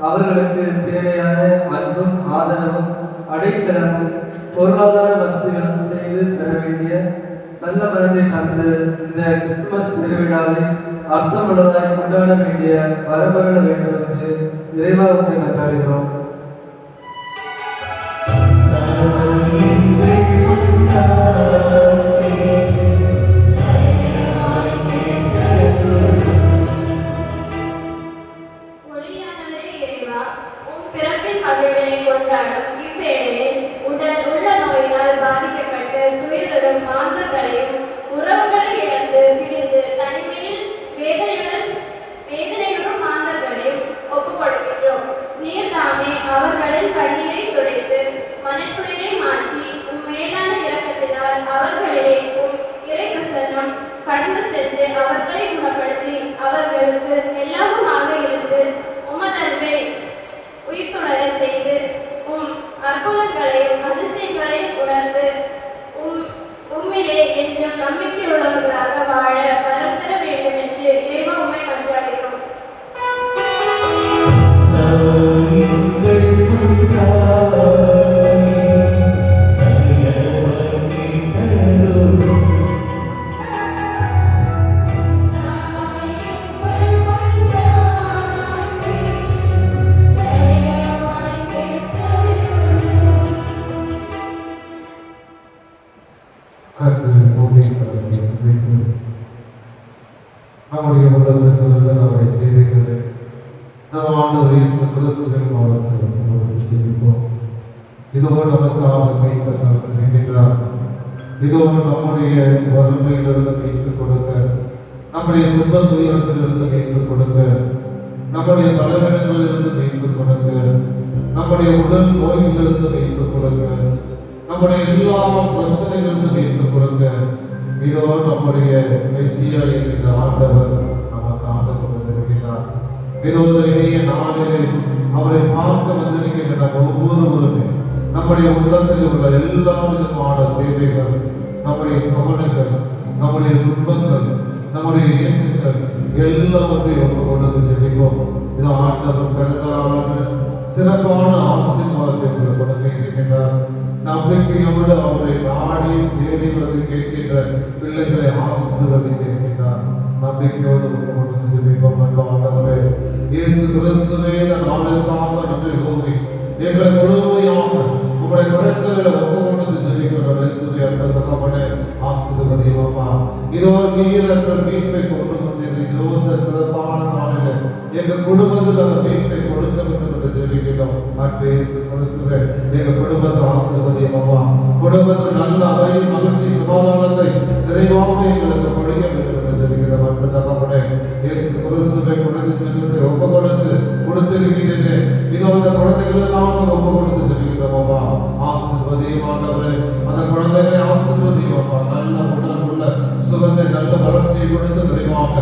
அவர்களுக்கு தேவையான அன்பும் ஆதரவும் அடைக்கலமும் பொருளாதார வசதிகளும் செய்து தர வேண்டிய நல்ல மனதை தந்து இந்த கிறிஸ்துமஸ் திருவிழாவை அர்த்தமுள்ளதாய் கொண்டாட வேண்டிய வரமருள வேண்டும் என்று இறைவா உம்மை மன்றாடுகிறோம். ஒளியானவரே இறைவா, உம் பிறப்பின் மகிழ்வினை கொண்டாடும் இவ்வேளையில் உடல் உள்ள நோயினால் பாதிக்கப்பட்டு துயருடன் மாந்தர்களையும் உறவுகளை இழந்து பிரிந்து தனிமையில் வேதனையுடன் மாந்தர்களையும் ஒப்புக் கொடுக்கின்றோம். நீர்தாமே அவர்களின் கண்ணீரை துடைத்து மனக்குளிரை மாற்றி உம் மேலான இரக்கத்தினால் அவர்களிலே உம் இறை பிரசன்னம் கடந்து சென்று அவர்களை குணப்படுத்தி அவர்களுக்கு எல்லாமுமாக இருந்து உமதன்பை உயிர்த்துணர செய்து உம் அற்புதங்களையும் அதிசயங்களையும் உணர்ந்து உம்மிலே என்றும் நம்பிக்கையுள்ளவர்களாக வாழ வரம் தர வேண்டும் என்று இறைவா உம்மை மன்றாடுகிறோம். கர்த்தரின் பூமியின் கடவுளை வைத்து நம்முடைய உள்ளத்திலிருந்து நம்முடைய தேவைகளை நம் ஆண்டவர் இயேசு கிறிஸ்துவின் மூலத்தில் ஜெபிப்போம். இதோ நமக்காக மீட்கிறார். இதோ நம்முடைய வறுமையிலிருந்து மீட்பு கொடுக்க, நம்முடைய துன்ப துயரத்திலிருந்து மீட்பு கொடுக்க, நம்முடைய பலவீனங்களிலிருந்து மீட்பு கொடுக்க, நம்முடைய உடல் நோய்களிலிருந்து மீட்பு கொடுக்க, நம்முடைய எல்லா பிரச்சனைகளிலிருந்து மீட்பு கொடுக்க, இதோ நம்முடைய மெசியா என்கிற ஆண்டவர் நமக்காக கொண்டிருக்கிறார். இதோ இனிய நாளிலே அவரை பார்க்க வந்திருக்கின்ற நம்ம ஒவ்வொருவருமே நம்முடைய உள்ளத்தில் உள்ள எல்லா விதமான தேவைகள், நம்முடைய கவலைகள், நம்முடைய துன்பங்கள், நம்முடைய இயக்கங்கள் எல்லாவற்றையும் கொண்டு செல்வோம். இது ஆண்டவர் பிறந்தநாள் சிறப்பான ஆசீர்வாதத்தை உங்களுக்கு கொடுக்க இருக்கின்றார். நம்பிக்கையோடு அவரை நாடி தேடி வந்து கேட்கின்ற பிள்ளைகளை ஆசீர்வதிக்க இருக்கின்றார். நம்பிக்கையோடு கொண்டு செல்வோம். ஆண்டவரே இயேசு கிறிஸ்துவே, நாளுக்காக நன்றி கூறி எங்களை முழுமையாக உங்களுடைய கரங்களில் ஒப்புக்கொண்டு ஜெபிக்கின்ற இயேசுவே அன்பே ஆசீர்வதியோமா. இதோ நீரற்ற மீட்பை கொண்டு வந்தீர்கள். இந்த சிறப்பான நாளில் எங்கள் குடும்பத்தில் அந்த மீட்பை கொடுக்க வேண்டும் என்று ஜெபிக்கிறோம். அன்பே இயேசு கிறிஸ்துவே, எங்கள் குடும்பத்தை ஆசீர்வதியோமா. குடும்பத்தில் நல்ல அமைதி, மகிழ்ச்சி, சமாதானத்தை நிறைவாக எங்களுக்கு கொடுக்க வேண்டும் என்று ஜெபிக்கிறோம். அன்பு தகப்பனே, இயேசு கிறிஸ்துவை கொடுத்து செல்வதை ஒப்பு கொடுத்திருக்கிறேன். இதோ அந்த குழந்தைகளுக்காக ஒப்பு கொடுத்து ஜெபிக்கிறோம். ஆசீர்வதியோமாண்டவரே, அந்த குழந்தைகளை ஆசீர்வதியோமா. நல்ல உடல் உள்ள சுகத்தை, நல்ல வளர்ச்சியை கொடுத்து நிறைவாக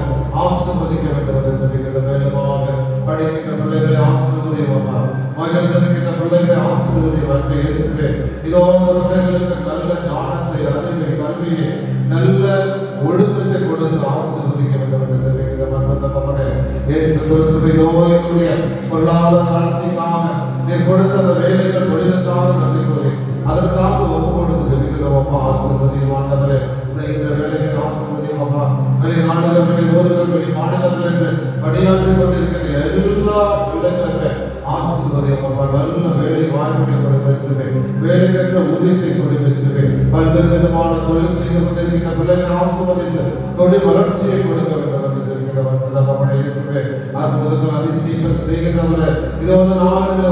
ஆசீர்வதிக்க வேண்டும் என்று ஜெபிக்கிறோம். மேலுமாக படிக்கின்ற பிள்ளைகளை ஆசீர்வதியோமா. மகிழ்ந்திருக்கின்ற பிள்ளைகளை ஆசீர்வதியோம். அன்பே இயேசுவே, இதோ அந்த பிள்ளைகளுக்கு நல்ல ஞானத்தை, அறிவை, கல்வியை, நல்ல ஒழுக்கத்தை கொடுத்து ஆசீர்வதிக்க வேண்டும் என்று ஜெபிக்கிறோம். அன்பு தகப்பனே, இயேசு கிறிஸ்துவே, இதோ எங்களுடைய பொருளாதார வளர்ச்சிக்காக நீர் கொடுத்த அந்த வேலைகள், தொழிலுக்காக நன்றி கூறி அதற்காக ஒப்பு கொடுத்து ஜெபிக்கிறோம். அப்பா ஆசீர்வதியும் ஆண்டவரே. செய்கிற வேலைகளை ஆசீர்வதியும் அப்பா. வெளிநாடுகள், வெளி ஊர்கள், வெளி மாநிலங்கள் என்று பணியாற்றிக் கொண்டிருக்கிற எல்லா பிள்ளைகளுமே ஆசீர்வதியும் அப்பா. நல்ல வேலை வாய்ப்பை கொண்டு பேசுவேன், வேலை கற்ற ஊதியத்தை கொண்டு பேசுவேன். பல்வேறு விதமான தொழில் செய்து கொண்டிருக்கின்ற பிள்ளைகளை ஆசீர்வதித்து தொழில் வளர்ச்சியை கொடுக்க வேண்டும் என்று ஜெபிக்கிறவர் இயேசுவே. அற்புதங்கள் அதிசயங்கள் செய்கின்றவரை இதோ நாளில்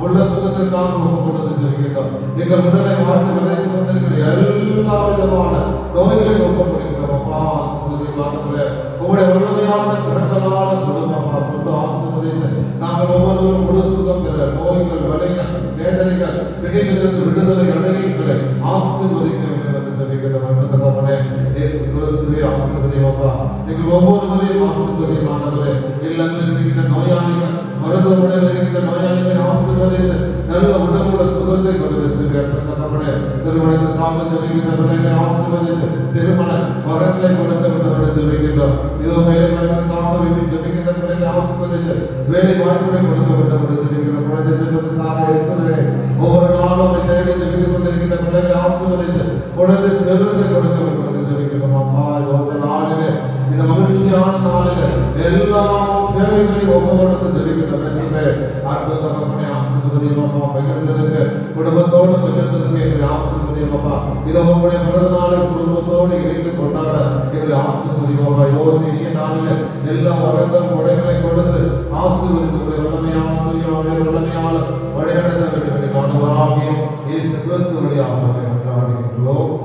உள்ள சுகத்திற்காக ஒப்பு கொடுத்து ஜெபிக்கிறோம். எங்கள் உடலை மாற்றி வதைத்துக் கொண்டிருக்கிற எல்லா விதமான நோய்களையும் ஒப்பு கொடுக்கிறோம். அப்பா ஆசீர்வதியும் ஆண்டவரே. உங்களுடைய வல்லமையான கரங்களான குடும்பமா கொண்டு ஆசீர்வதித்து நாங்கள் ஒவ்வொருவரும் முழு சுகம் பெற, நோய்கள், வலிகள், வேதனைகள், பிடிகளிலிருந்து விடுதலை அடைகளை ஆசீர்வதிக்க வேண்டும் என்று ஜெபிக்கிறோம். அன்பு தகப்பனே, இயேசு கிறிஸ்துவே ஆசீர்வதியும் அப்பா. எங்கள் ஒவ்வொருவரையும் ஆசீர்வதியும் ஆண்டவரே. இல்லங்களில் இருக்கின்ற நோயாளிகள், மருத்துவமனையில் இருக்கின்ற நோயாளிகளை ஆசீர்வதித்து நல்ல உடலுள்ள சுகத்தை கொண்டு செல்கிறேன். திருமணத்திற்காக ஜெபிக்கின்ற பிள்ளைகளை ஆசீர்வதித்து திருமண வரங்களை கொடுக்க வேண்டும் என்று ஜெபிக்கின்றோம். இதோ வேலைக்காக ஜெபிக்கின்ற பிள்ளைகளை ஆசீர்வதித்து வேலை வாய்ப்புகளை கொடுக்க வேண்டும் என்று ஜெபிக்கின்றோம். குழந்தை செல்வதற்காக இயேசுவே, ஒவ்வொரு நாளும் தேடி ஜெபித்துக் கொண்டிருக்கின்ற பிள்ளைகளை ஆசீர்வதித்து குழந்தை செல்வத்தை கொடுக்க வேண்டும் என்று ஜெபிக்கின்றோம். அப்பா இந்த நாளிலே, இந்த மகிழ்ச்சியான நாளிலே எல்லா தேவைகளையும் ஒப்பு கொடுத்து ஜெபிக்கின்ற இயேசுவே, அன்பு தகப்பனே ஆசீர்வதியும் அப்பா. பகிர்ந்ததற்கு குடும்பத்தோடு பகிர்ந்ததற்கு எங்களை ஆசீர்வதியும் அப்பா. இதோ உங்களுடைய பிறந்த நாளை குடும்பத்தோடு இணைந்து கொண்டாட எங்களை ஆசீர்வதியும் அப்பா. இதோ இனிய நாளில் எல்லா வரங்கள் உடைகளை கொடுத்து ஆசீர்வதித்து வல்லமையான வல்லமையான வழிநடத்த வேண்டும் என்று ஆண்டவராகிய இயேசு கிறிஸ்துவுடைய நாமத்தை மன்றாடுகின்றோம்.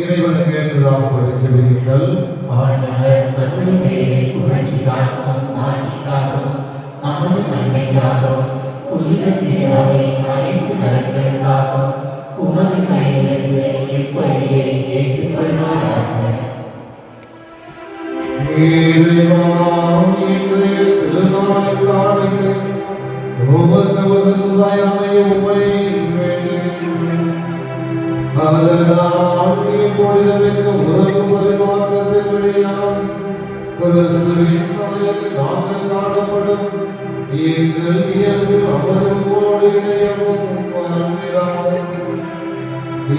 இறைவனுக்கு ஏற்றதாக படிச்செவியுங்கள். ஆண்டவர் தம்முடைய புகழ்ச்சிக்காகவும் மாட்சிக்காகவும் நமது நன்மைக்காகவும் புனித திருநாளை அனைத்து நலன்களுக்காகவும் உமது கையிலிருந்து இப்படியே ஏற்றுக்கொள்வாராக. இறைவா, இன்றைய திருநாளுக்காக உமக்கு உகந்ததாய் அமைய உம்மை வேண்டுகிறேன். அதனால் இப்பொழுதமிக்க உறவு பரிமாற்றத்தின் வழியாக கிறிஸ்துவின் சாயலில் நாங்கள் காணப்படும் எங்கள் இயல்பில் அவரோடு இணையவும் வருகிறார்.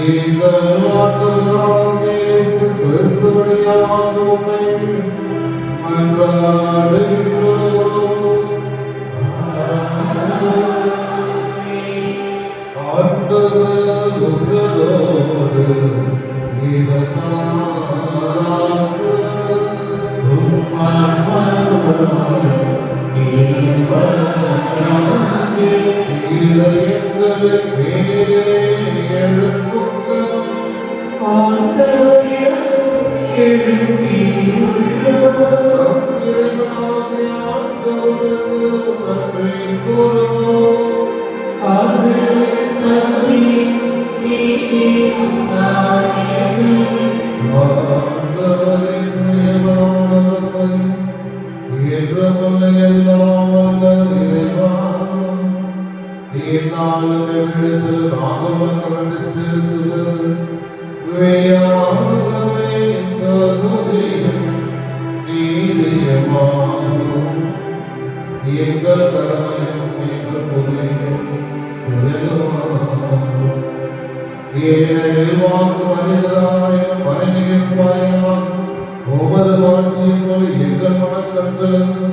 எங்கள் ஆண்டவராகிய இயேசு கிறிஸ்து வழியாக உம்மை மன்றாடுகின்றோம். ஆண்டவர் உங்களோடு இருப்பாராக. இதயங்களை மேலே எழுப்புங்கள். இறைவனாகிய ஆண்டவருக்கு நன்றி கூறுவோம். ஆண்டவரின் நியமமானவர்களை ஏற்றவல்ல எல்லாம் வல்ல இறைவா, இந்நாளும் எவ்விடத்தில் நாங்கள் மக்கள் செலுத்துவது மெய்யாகவே தகுதியும் நீதியுமாகும். எங்கள் கடமையும் எங்கள் பொருளையும் செயலுமாகும். ஏனெனில் வாக்கு மனிதராயும் மனிதனின் வாயிலாக உமது மாட்சியின்படி எங்கள் மனக்கண்களுக்கு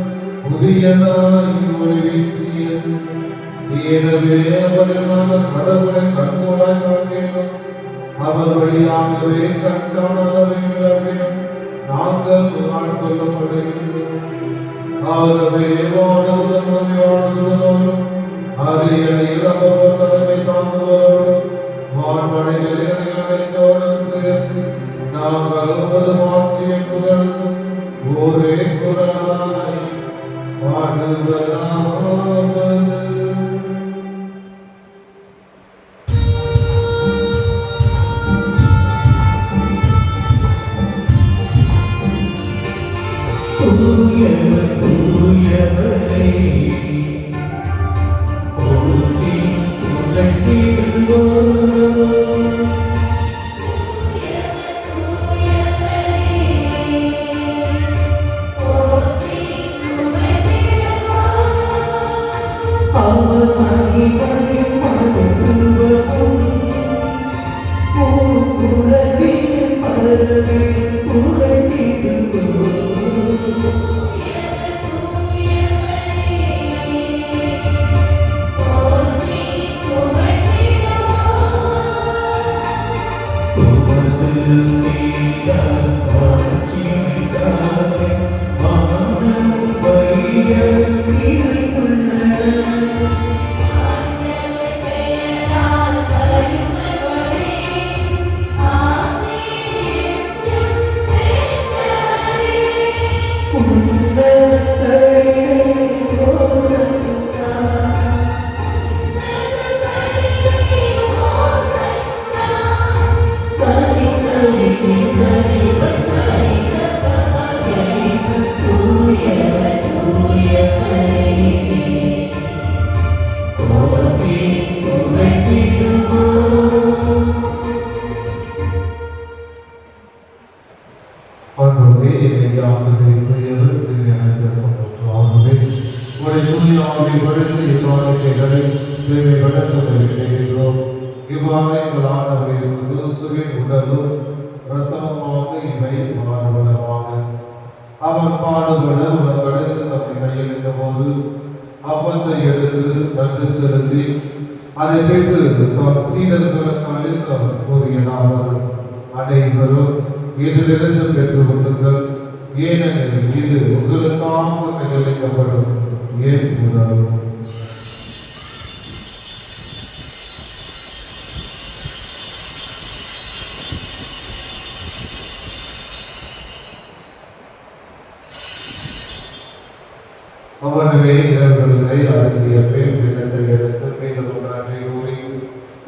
புதியதாய் ஒளி வீசியது. எனவே அவரில் நாங்கள் கடவுளை கண்கூடாய் காண்கின்றோம். அவர் வழியாகவே கண் காணாதவைகளிடம் நாங்கள் ஆட்கொள்ளப்படுகின்றோம். ஆகவே வாழ்வதோடும் அரியணையில் அமர்வர் தலைமை தாங்குவதோடும் வான்மழைகளில் அணைத்தோடும் சேர்ந்து நாங்கள் உமது மாட்சியை புகழ்ந்து ஒரே குரலாய் பாடுவதாவது. தூயவர் தூயவரே, போற்றி புகழ்ந்திடுவோம். அவர் மகிமையும் மகத்துவமும் பூவுலகில் பரவிடும் புகழ்ந்திடுவோம். ஆண்டவரே, என்னை ஆசீர்வதித்தவர் செய்தி அனைத்திற்கும் ஆகவே உடைய தூய ஆவி வழிந்து இவ்வாறுகளை தேவை வளர்த்ததை செய்கிறோம். இவ்வாறு எங்கள் ஆண்டவர் இயேசு கிறிஸ்துவின் உடலும் இரத்தமுமாக இவை மாறுபடமாக. அவர் பாடுபட உடன்படைந்து நம்மை கையளித்த போது அப்பத்தை எடுத்து நன்றி செலுத்தி அதை பெற்று தாம் சீடர்களுக்கு அளித்து அவர் கூறியதாவது: அனைவரும் இதிலிருந்து பெற்றுக் கொள்ளுங்கள், ஏனெனில் இது உங்களுக்காக கையளிக்கப்படும் என் உடல். அவனவே இரவுகளை அழுத்திய பெண் பின்னத்தை எடுத்து மீண்டும் ஒன்றாற்றை கூறி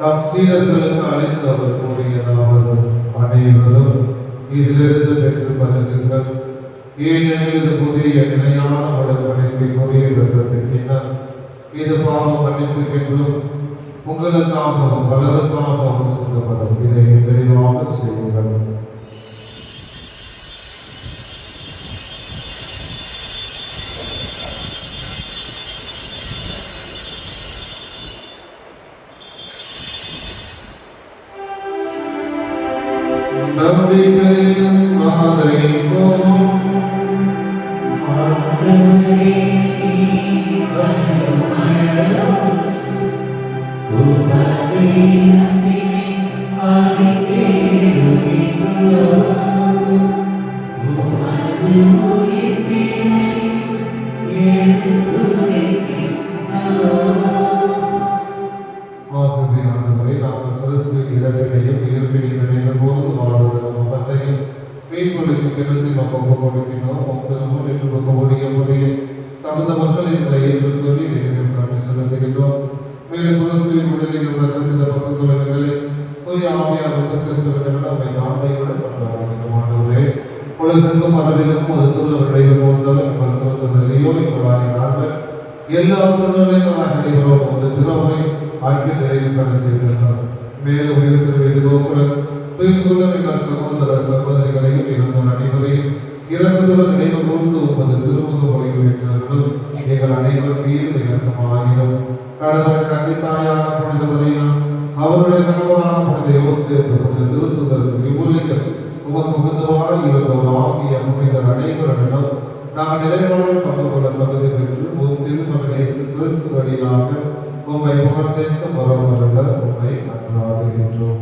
தம் சீடர்களுக்கு அழைத்து அவர் கூறியதாவது, அனைவரும் இதிலிருந்து பெற்று பருகுங்கள். ஏனெனில் இது புதிய நிலையான உடன்படிக்கைக்குரிய இரத்தத்தின் இது பாவ மன்னிப்புக்கென்றும் உங்களுக்காகவும் பலருக்காகவும் சொல்லப்படும். இதை விரைவாக செய்யுங்கள். நம்பிக்கையின் மாலை போலும் ஆகவே ஆண்டவரே, நாங்கள் கிறிஸ்து இறப்பினையும் உயிர்ப்பினையும் நினைவு கூர்ந்து வாழ்வதற்கு முகத்தையும் மீன்களுக்கு கிணத்தை நாம் ஒப்பு கொடுக்கின்றோம். திரும்ப என்று ஒப்புடைய தகுந்த மக்கள் எங்களை ஏற்றுக்கொள்ளி நன்றி செலுத்துகின்றோம். மேலும் கிறிஸ்துவின் உடலில் ரத்தத்தில் பங்குகளை தூய ஆவியாருக்கு சேர்த்து விட அவை தாழ்மையுடன் கொண்டாடுகிறோம். ஆண்டவரே, உலகெங்கும் அளவிலும் அது திருவருடைய போன்றாலும் எங்கள் திருத்தந்தையோ எங்கள் நாங்கள் எல்லா திருநெல்லையும் நடைபெறும் ஒரு திருவை ஆய்வு நிறைவு பெற செய்திருந்தார். மேலும் உயிர்த்திருவை எதிர்நோக்குடன் துயில்கொள்ள எங்கள் சகோதர சகோதரிகளையும் இருந்த அனைவரையும் இறங்குதல் நினைவு கூர்ந்து உமது திருமுக வழிபெற்றார்கள். எங்கள் அனைவரும் மீது இறக்கமாகிறோம். கடவுளை கன்னித்தாயான புனித மரியாம், அவருடைய கணவரான புனித யோசேப்பு, புனித திருத்துதர் விபுலிகர், உமக்கு உகந்தவாக இருந்தோர் ஆகிய புனிதர் அனைவரிடம் நாங்கள் நிலைவாழ்வில் பங்கு கொள்ள தகுதி பெற்று உன் திருமகன் இயேசு கிறிஸ்து வழியாக உம்மை புகழ்ந்தேற்க வரவருள்ள உம்மை நன்றாடுகின்றோம்.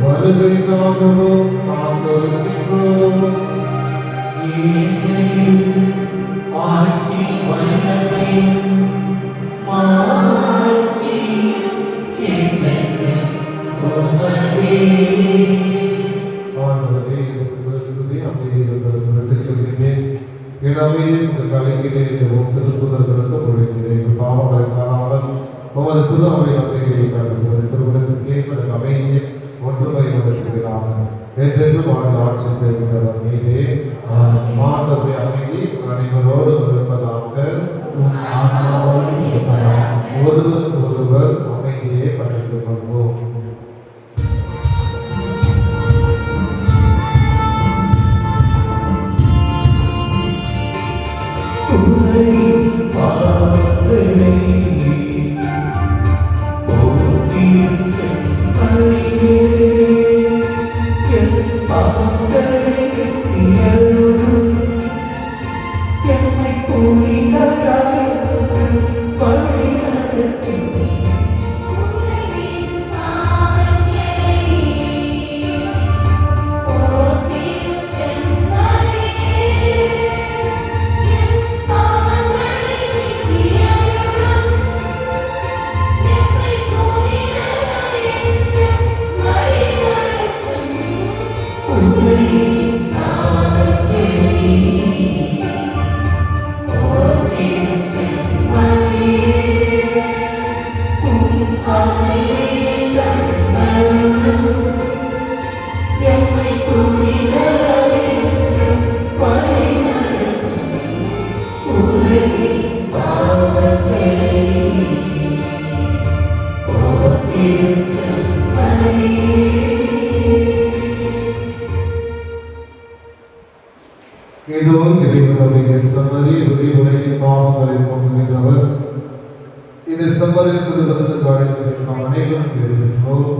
வருகைக்காகவும் காத்திருக்கின்றோம். ஆட்சி வல்லமையும் மாட்சியும் என்றென்றும் உமதே. ஆண்டவரே இயேசு கிறிஸ்துவே, அமைதியை உங்களுக்கு விட்டுச் செல்கிறேன். என் அமைதியை உங்கள் கலைஞரே உம் திருத்துதர்களுக்கு பொழிகிறேன். எங்கள் பாவங்களை காணாமல் உமது திருவை நம்பிக்கையை கண்டுபிடிப்பது திருமணத்திற்கு ஏற்பட அமைதியை ஒற்றுமை நடத்துகிறாங்க. என்றென்றும் வாழ்ந்து ஆட்சி செய்கின்ற அமைதியே ஆண்டவருடைய அமைதி அனைவரோடு இருப்பதாக. ஒருவருக்கு ஒருவர் அமைதியை பகிர்ந்து கொள்வோம். இதோ இறைவனுடைய செம்மறி உலகின் பாவங்களை போக்குகின்றவர். இது செம்மறின் திருவிருந்து காரியத்தில் நாம் அனைவரும் பெறுகின்றோம்.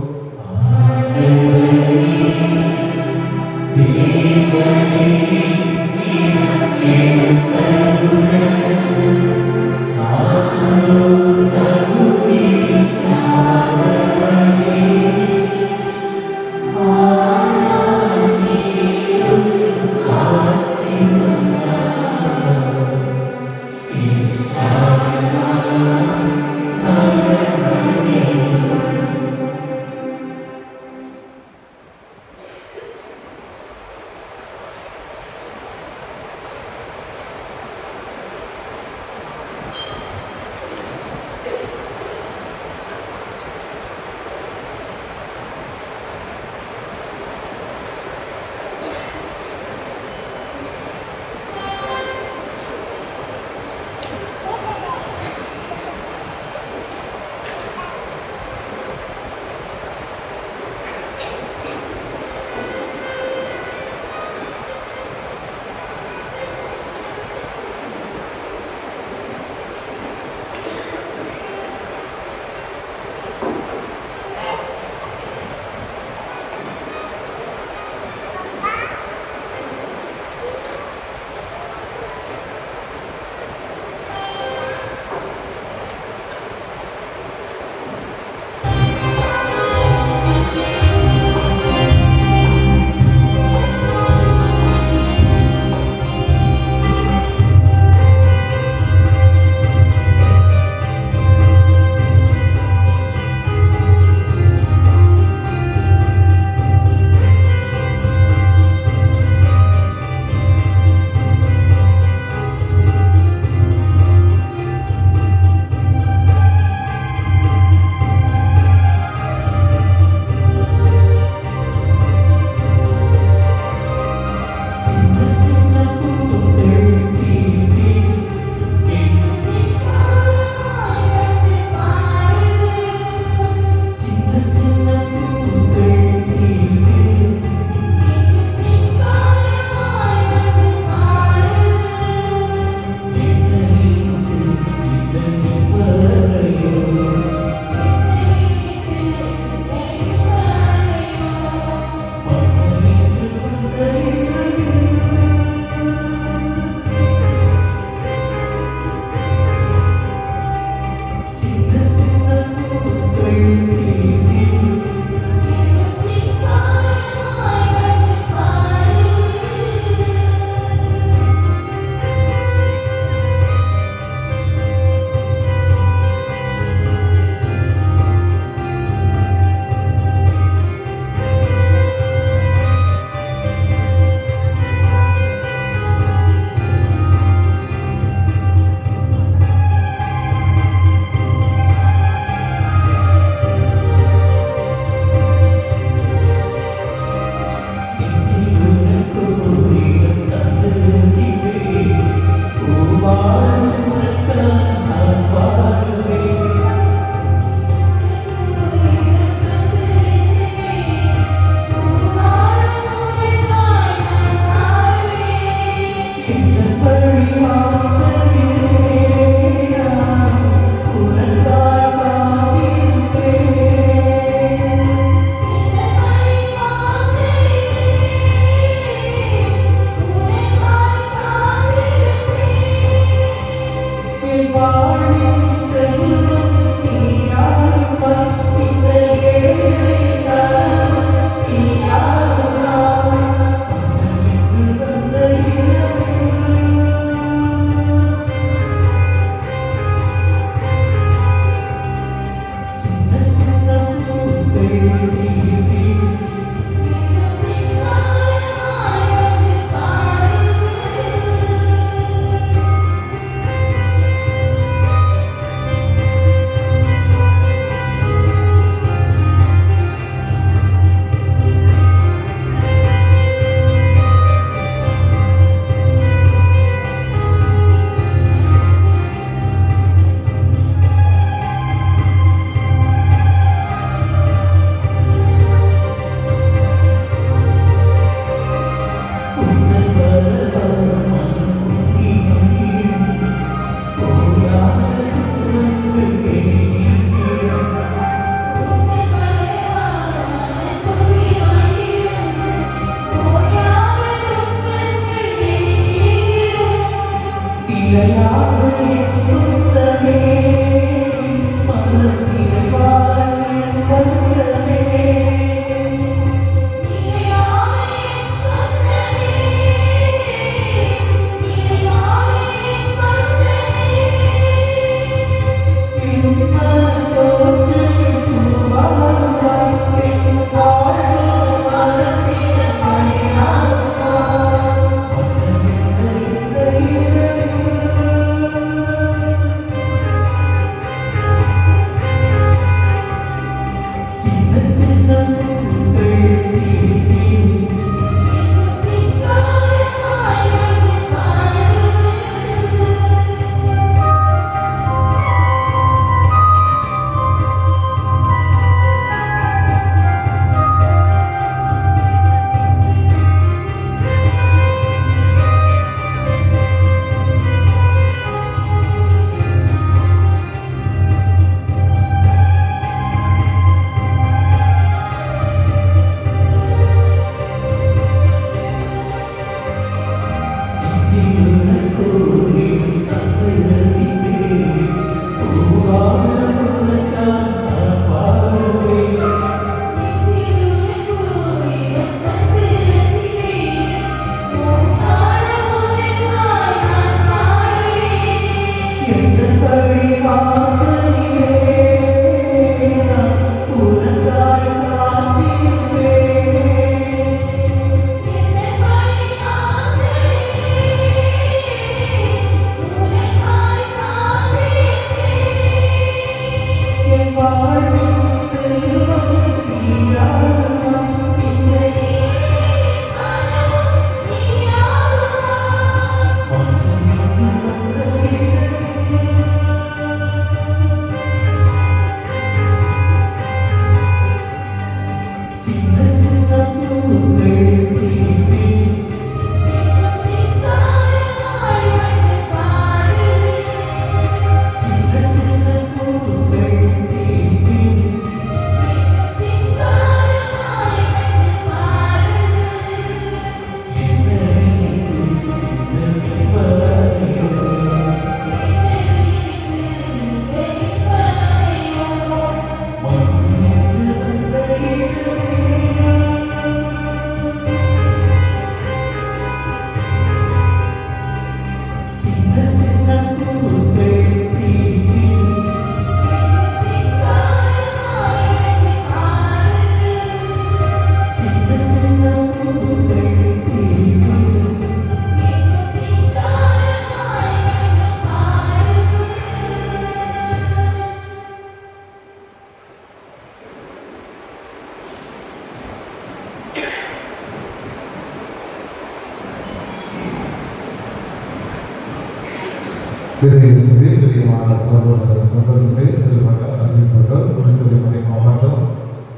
இறையேசுவே பிரியமான சகோதர சகோதரிகளே, திருமண அறிவிப்புகள் புனிதமறை மாவட்டம்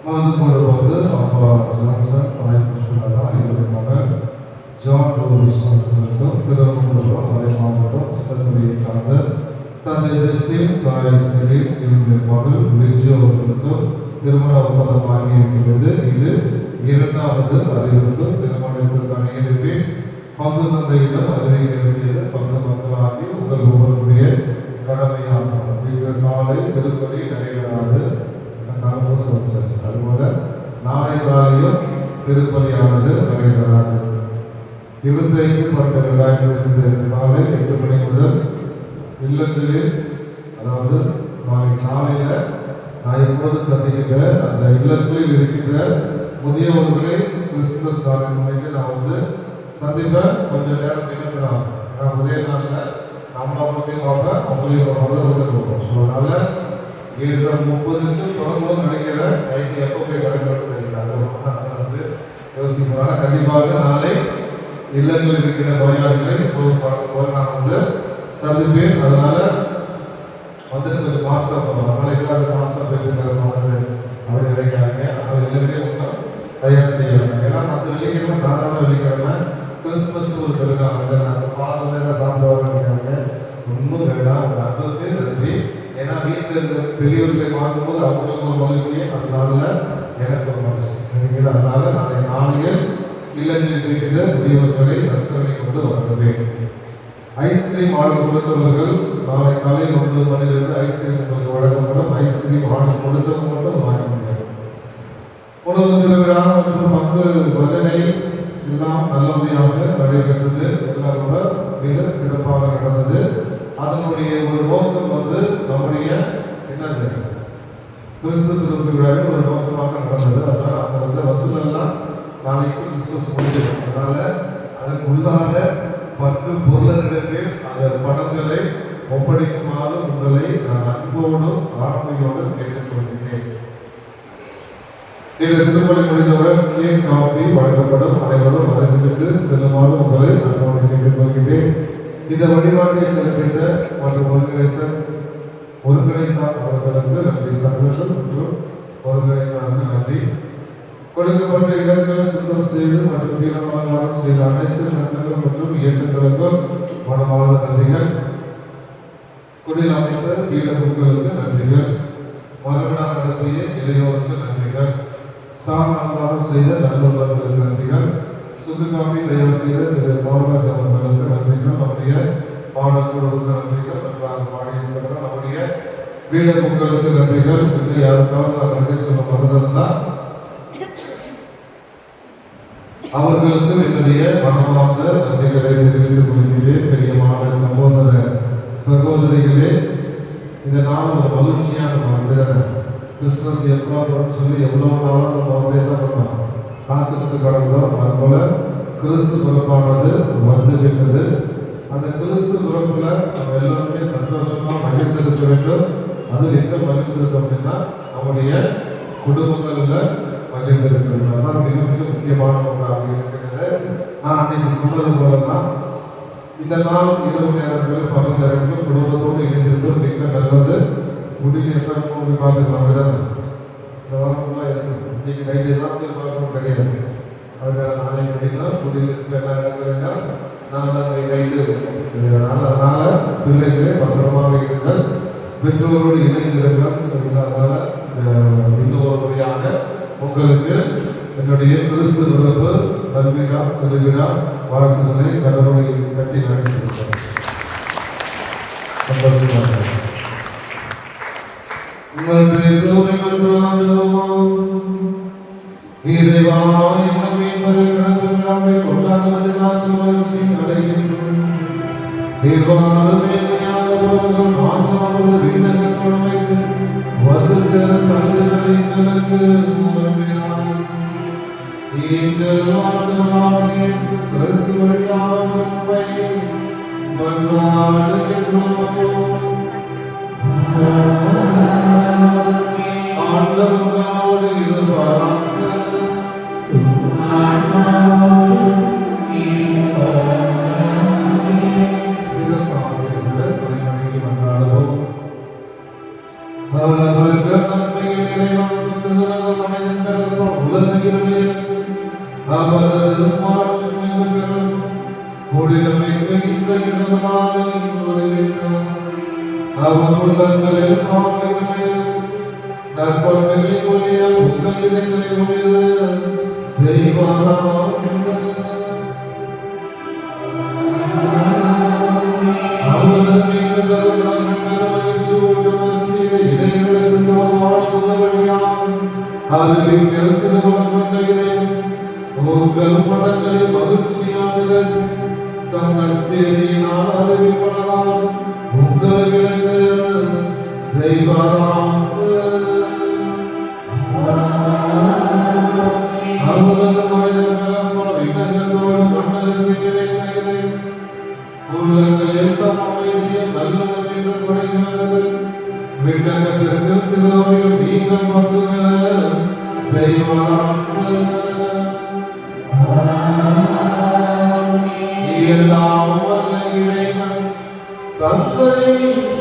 மருதுமடுவோடு அப்பா ஜான்சன் தாய் புஷ்பலதா இவருடைய மகன் ஜான் ரோபிஸ் அவர்களுக்கும் திருவனந்தபுரம் மறை மாவட்டம் சின்னத்துறையை சார்ந்த தந்தை ஜஸ்டின் தாய் செலின் என்கிற மகள் விஜய் அவர்களுக்கும் திருமண ஒப்பந்தமாகி இருக்கின்றது. இது இரண்டாவது அறிவிப்பு. திருமணத்திற்கான அறிவிப்பில் பங்கு தந்தையிடம் அறிவிக்க வேண்டியது பங்கு மக்களாகி உங்கள் ஒவ்வொருடைய கடமையாகும். இன்று காலை திருப்பலி நடைபெறாது, அதுபோல நாளை காலையும் திருப்பலியானது நடைபெறாது. 25/12/2025 காலை 8 மணி முதல் இல்லங்களில், அதாவது நாளை காலையில் நான் எப்போது சந்திக்கின்ற அந்த இல்லங்களில் இருக்கின்ற முதியவர்களை கிறிஸ்துமஸ் நாளின் முன்னிட்டு நான் சந்திப்பேன். கொஞ்சம் நேரம் நினைக்கலாம். நான் உதய நாளில் நம்மளை பற்றியும் பார்ப்பேன், அவங்களையும் மதத்தை கொடுப்போம். ஸோ அதனால் 7:30 தொடங்குவோம் நினைக்கிறேன். நைட்டு எப்போ போய் கிடக்கிறது தெரியல. அதை யோசிப்போம். கண்டிப்பாக நாளை இல்லங்களில் இருக்கிற நோயாளிகளை எப்போதும் பழக்கம் நான் சந்திப்பேன். அதனால கொஞ்சம் மாஸ்டர் பண்ணுவோம். அதனால இல்லாத மாஸ்டர் பெற்று அப்படி கிடைக்காங்க. அதனால எல்லாருமே ஒன்றும் தயார் செய்யலாம். ஏன்னா மற்ற வெள்ளிக்கிழமை சாதாரண வெள்ளிக்கிழமை கிறிஸ்துமஸ் ஒரு திருநாள் பாதம் சாப்பிடுவாங்க நினைக்காங்க. ஒன்றும் வேண்டாம். ஒரு அன்புக்கு நன்றி. ஏன்னா வீட்டில் இருக்கிற பெரியவர்களை பார்க்கும்போது அவங்களுக்கு ஒரு மகிழ்ச்சி, அதனால எனக்கு ஒரு மகிழ்ச்சி. சரிங்களா? அதனால நாளை நாளையில் இல்லங்களில் இருக்கிற முதியவர்களை நற்கரணை கொண்டு வரவேன். ஐஸ்கிரீம் ஆர்டர் கொடுத்தவர்கள் நாளை காலை 9 மணிலிருந்து ஐஸ்கிரீம் உங்களுக்கு வழங்கப்படும். ஐஸ்கிரீம் ஆர்டர் கொடுத்தவங்க மட்டும் வாங்க முடியாது. உணவு திருவிழா மற்றும் பங்கு பஜனை எல்லாம் நல்லபடியாக நடைபெற்றது. எல்லாரோட மிக சிறப்பாக நடந்தது. அதனுடைய ஒரு நோக்கம் நம்முடைய என்னது கிறிஸ்து திருவிழாவில் ஒரு நோக்கமாக நடந்தது. அதனால் அந்த வசூல் எல்லாம் நாளைக்கு கிறிஸ்துமஸ் முடிஞ்சது. அதனால அதற்கு உள்ளாக 10 பொருளிடத்தில் அந்த பணங்களை ஒப்படைக்குமாறு உங்களை நான் அன்போடும் ஆண்மையோடு கேட்டுக்கொள்கிறேன். இந்த திருப்பலி முடிந்தவுடன் கேக் காபி வழங்கப்படும். அனைவரும் அரங்கத்துக்கு செல்லுமாறு உங்களை அன்போடு கேட்டுக்கொள்கிறேன். இந்த வழிபாட்டை சிறப்பித்த மற்றும் ஒருங்கிணைத்த அவர்களுக்கு நன்றி. சந்தோஷம் மற்றும் ஒருங்கிணைத்தவர்கள் நன்றி. கொடுக்கப்பட்ட இடங்களை சுத்தம் செய்து மற்றும் வீரமலங்காரம் செய்த அனைத்து சங்கங்கள் மற்றும் இயக்கங்களுக்கும் மனமார்ந்த நன்றிகள். குடில் அமைத்த பீடமுக்களுக்கு நன்றிகள். மரபணா நடத்திய இளையோருக்கு நன்றிகள். ஸ்டார் அலங்காரம் செய்த நல்லவர்களுக்கு நன்றிகள். சுகுகாமி தயார் செய்த திரு மோகராஜ் அவர்களுக்கு நன்றிகள். நம்முடைய பாடல்களுக்கு நன்றிகள். நன்றாக பாடியிருக்கிறார். நம்முடைய பீடமுக்களுக்கு நன்றிகள். இன்னும் யாருக்காவது நான் நன்றி சொல்ல மறந்திருந்தால் அவர்களுக்கு என்னுடைய மனமார்ந்த நன்றிகளை தெரிவித்துக் கொள்கிறேன். பெரியமான சகோதர சகோதரிகளே, இந்த நாள் ஒரு மகிழ்ச்சியான நாள். கிறிஸ்துமஸ் எப்போ சொல்லி எவ்வளோ நாளும் நம்ம என்ன பண்ணோம், காத்துக்கிட்டு கடந்தோம். அதுபோல கிறிஸ்து பிறப்பானது வந்துவிட்டது. அந்த கிறிஸ்து பிறப்புல நம்ம எல்லாருமே சந்தோஷமா மகிழ்ந்திருக்க வேண்டும். அது எங்க மகிழ்ந்திருக்கும் அப்படின்னா நம்முடைய குடும்பங்களில் மகிழ்ந்திருக்கிறது. அதான் மிக மிக முக்கியமான ஒன்றாக இருக்கிறது. நான் அன்னைக்கு சொன்னது போலதான் இந்த நாள் இரவு நேரத்தில் பகல் நேரத்தில் குடும்பத்தோடு இணைந்திருப்பது மிக நல்லது. முடிவு எப்போ போய் பார்த்துக்கலாம். இந்த வாரம்லாம் இருக்குது. இன்னைக்கு நைட்டு தான் போய் பார்க்கணும் கிடையாது. அதனால நாளை முடியலாம். முடிவு எல்லா நேரங்களும் நான் தான் நைட்டு சரி. அதனால பிள்ளைகளே பத்திரமாக இருங்கள். பெற்றோரோடு இணைந்திருங்கள். சரிங்களா? அதனால இன்னும் ஒரு முறையாக உங்களுக்கு என்னுடைய கிறிஸ்து விருப்பு நல்விழா திருவிழா வாழ்த்துக்களை கடவுளை கட்டி நடத்தியிருக்கிறேன். சந்தோஷமாக உங்கள் இறைவா எங்கள் கொண்டாடுவது நாட்டில் மகிழ்ச்சி அடைகின்றோம். எவ்வாறு மேன்மையான உறவுகள் மாற்றமாக விண்ணகத்தோடு வைத்து வந்து சேர தலைவர்களை எங்களுக்கு வழங்கினார். எங்கள் ஆண்டவராகிய இயேசு கிறிஸ்து வழியாக உம்மை மன்றாடுகின்றோம். ஆண்டவரோடு இருப்பாராக. சிறப்பாசிரியர்கள் துணைமணிக்கு மன்றாடுவோம். அவர்கள் நன்மையில் இறைவன் திருநகர் மனிதர்களுக்கும் உலகிலுமே அவரது மாற்றமிகு பெறும் குடிலமைக்கு இந்த இரவு நாளில் வருகின்றார். அவர் உள்ளங்களில் பாவங்களையும் நற்பண்புகளின் ஒளியால் உங்கள் இதயங்களை ஒளிர செய்வாராக. அவர் மீது தருகிறார் மகிழ்ச்சியோடு மனசிய இதயங்களுக்கு வாழ்வுள்ளபடியால் அறிவிக்க திருமணம் கொண்ட இதயம் உங்கள் மனங்களில் மகிழ்ச்சியானது தங்கள் செய்தியினால் அறிவிப்பதால் உங்களை விளங்க செய்வாராக. அவரது மனிதர்கள் போல விண்ணகத்தோடு மன்னருக்கு கிடைத்த உள்ளங்களில் தம் அமைதியை நல்லது என்று படைகிறது. விண்ணகத்திற்கு திருவாயில் நீங்கள் பங்குகிற செய்வாராக. எல்லாம் வல்ல இறைவன் தந்தை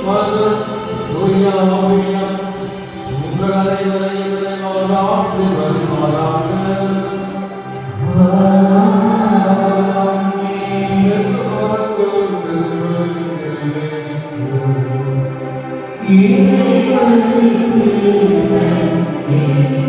மகன் தூய ஆவியார் உங்கள் அனைவரையும் அவர் ஆசீர்வதிப்பாராக. இறைவனின்